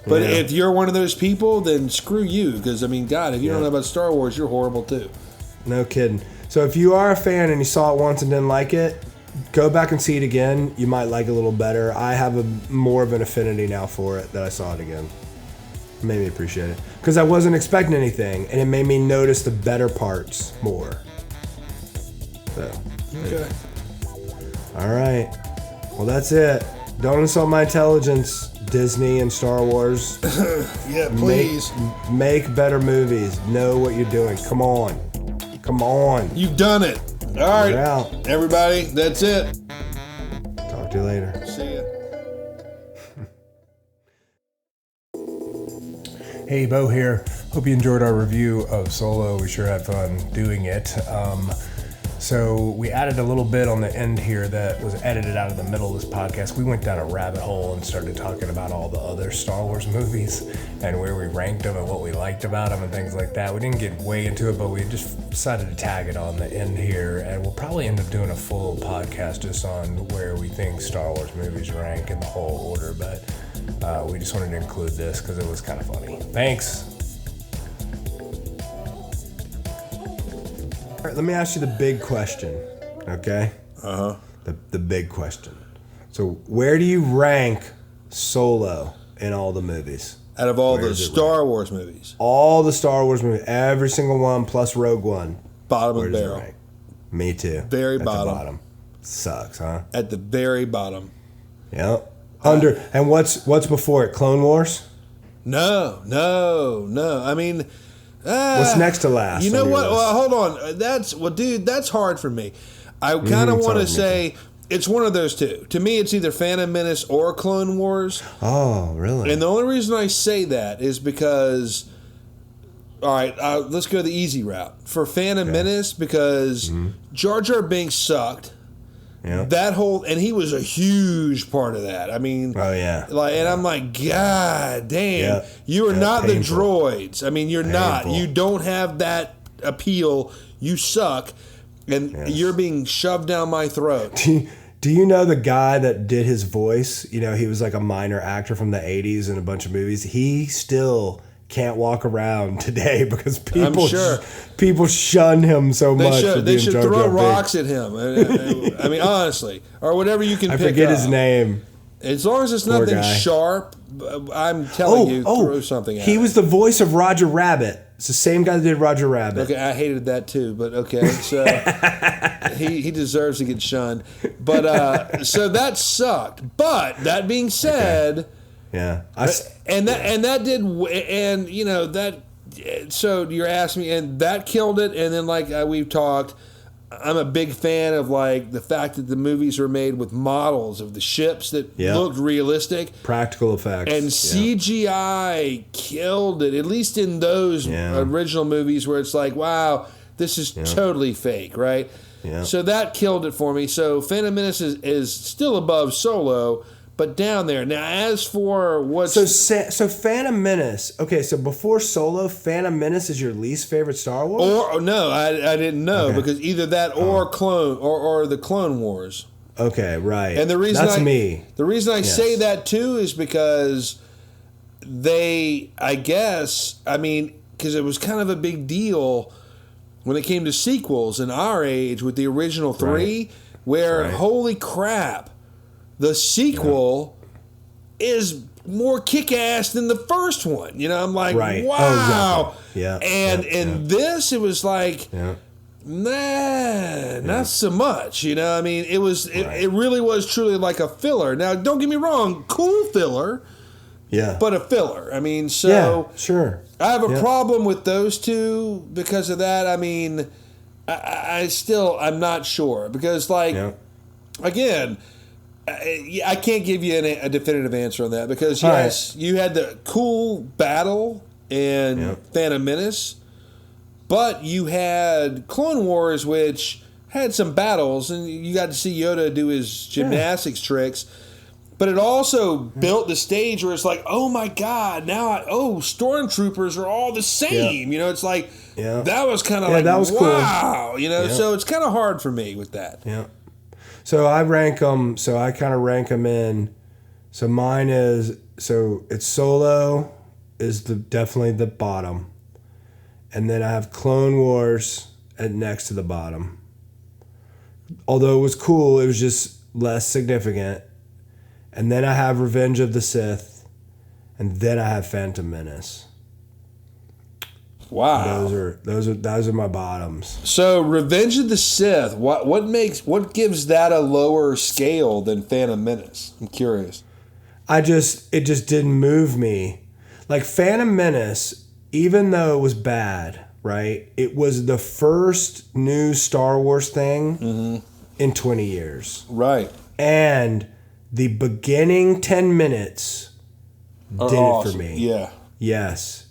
But if you're one of those people, then screw you. Because, God, if you don't know about Star Wars, you're horrible too. No kidding. So if you are a fan and you saw it once and didn't like it, go back and see it again. You might like it a little better. I have more of an affinity now for it that I saw it again. It made me appreciate it. Because I wasn't expecting anything, and it made me notice the better parts more. So... Okay. All right. Well, that's it. Don't insult my intelligence, Disney and Star Wars. Yeah, please. Make better movies. Know what you're doing. Come on. You've done it. All right. We're out. Everybody, that's it. Talk to you later. See ya. Hey, Bo here. Hope you enjoyed our review of Solo. We sure had fun doing it. So we added a little bit on the end here that was edited out of the middle of this podcast. We went down a rabbit hole and started talking about all the other Star Wars movies and where we ranked them and what we liked about them and things like that. We didn't get way into it, but we just decided to tag it on the end here, and we'll probably end up doing a full podcast just on where we think Star Wars movies rank in the whole order, but we just wanted to include this because it was kind of funny. Thanks. All right, let me ask you the big question, okay? Uh-huh. The big question. So where do you rank Solo in all the movies? Out of all the Star Wars movies? All the Star Wars movies, every single one plus Rogue One. Bottom of the barrel. Me too. Very At bottom. the bottom. Sucks, huh? At the very bottom. Yep. And what's before it? Clone Wars? No. I mean... what's next to last? You know what? Well, hold on. That's hard for me. I kind of want to say it's one of those two. To me, it's either Phantom Menace or Clone Wars. Oh, really? And the only reason I say that is because, all right, let's go the easy route. For Phantom Menace, because Jar Jar Binks sucked. Yep. That whole, and he was a huge part of that. I mean, and I'm like, God damn, you are not painful. The droids. I mean, you're not. You don't have that appeal. You suck, and you're being shoved down my throat. Do you know the guy that did his voice? You know, he was like a minor actor from the 80s in a bunch of movies. He still can't walk around today because people shun him so much. They should throw rocks at him. I mean, honestly, or whatever you can. I forget his name. As long as it's nothing sharp, I'm telling you, throw something at him. He was the voice of Roger Rabbit. It's the same guy that did Roger Rabbit. Okay, I hated that too, but okay, so he deserves to get shunned. But so that sucked. But that being said. Yeah, that did, and you know that. So you're asking me, and that killed it. And then, like we've talked, I'm a big fan of like the fact that the movies were made with models of the ships that looked realistic, practical effects, and CGI killed it. At least in those original movies, where it's like, wow, this is totally fake, right? Yeah. So that killed it for me. So Phantom Menace is still above Solo. But down there. Now, as for what's... So Phantom Menace... Okay, so before Solo, Phantom Menace is your least favorite Star Wars? Or no, I didn't know, because either that or Clone... Or the Clone Wars. Okay, right. And the reason The reason I say that, too, is because they... I guess... I mean, because it was kind of a big deal when it came to sequels in our age with the original three, where, holy crap... The sequel is more kick-ass than the first one. You know, I'm like, wow. And this, it was like, nah, not so much. You know, I mean, it was, it really was truly like a filler. Now, don't get me wrong, cool filler. Yeah. But a filler. I mean, so. Yeah, sure. I have a problem with those two because of that. I mean, I'm not sure. Because, like, again... I can't give you a definitive answer on that because, you had the cool battle in Phantom Menace, but you had Clone Wars, which had some battles, and you got to see Yoda do his gymnastics tricks, but it also built the stage where it's like, oh my God, stormtroopers are all the same. You know, it's like, that was kind of like, that was wow. Cool. You know, so it's kind of hard for me with that. Yeah. So I rank them. So I kind of rank them in. So mine is it's Solo is definitely the bottom, and then I have Clone Wars next to the bottom. Although it was cool, it was just less significant. And then I have Revenge of the Sith, and then I have Phantom Menace. Wow, those are my bottoms. So Revenge of the Sith, what gives that a lower scale than Phantom Menace? I'm curious. It just didn't move me. Like Phantom Menace, even though it was bad, right? It was the first new Star Wars thing in 20 years. Right. And the beginning 10 minutes did it for me. Yeah. Yes.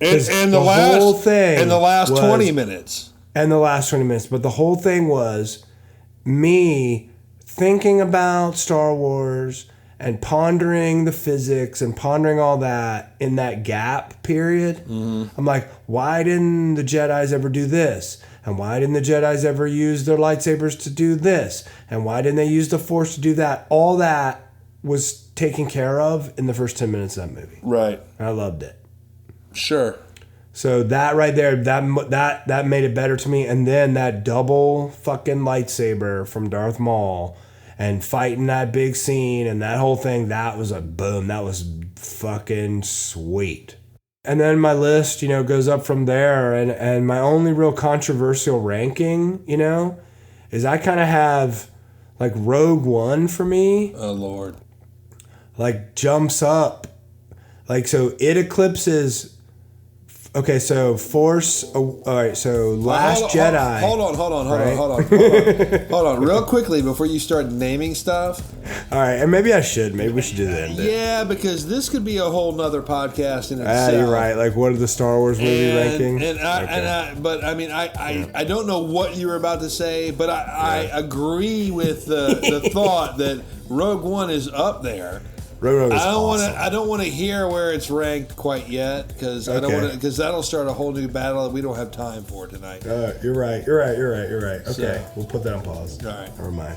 And the last 20 minutes. And the last 20 minutes. But the whole thing was me thinking about Star Wars and pondering the physics and pondering all that in that gap period. Mm-hmm. I'm like, why didn't the Jedis ever do this? And why didn't the Jedis ever use their lightsabers to do this? And why didn't they use the Force to do that? All that was taken care of in the first 10 minutes of that movie. Right. I loved it. Sure. So that right there, that made it better to me. And then that double fucking lightsaber from Darth Maul and fighting that big scene and that whole thing, that was a boom. That was fucking sweet. And then my list, goes up from there. And my only real controversial ranking, is I kind of have like Rogue One for me. Oh, Lord. Like jumps up. Like, so it eclipses. Okay, so Force. All right, so Last Jedi. Hold on, real quickly before you start naming stuff. All right, and maybe I should. Maybe we should do that. Yeah, because this could be a whole nother podcast in itself. You're right. Like, what are the Star Wars movie rankings? I don't know what you were about to say, but I agree with the thought that Rogue One is up there. I don't want to hear where it's ranked quite yet because I don't want to, because that'll start a whole new battle that we don't have time for tonight. You're right. Okay, we'll put that on pause. All right. Never mind.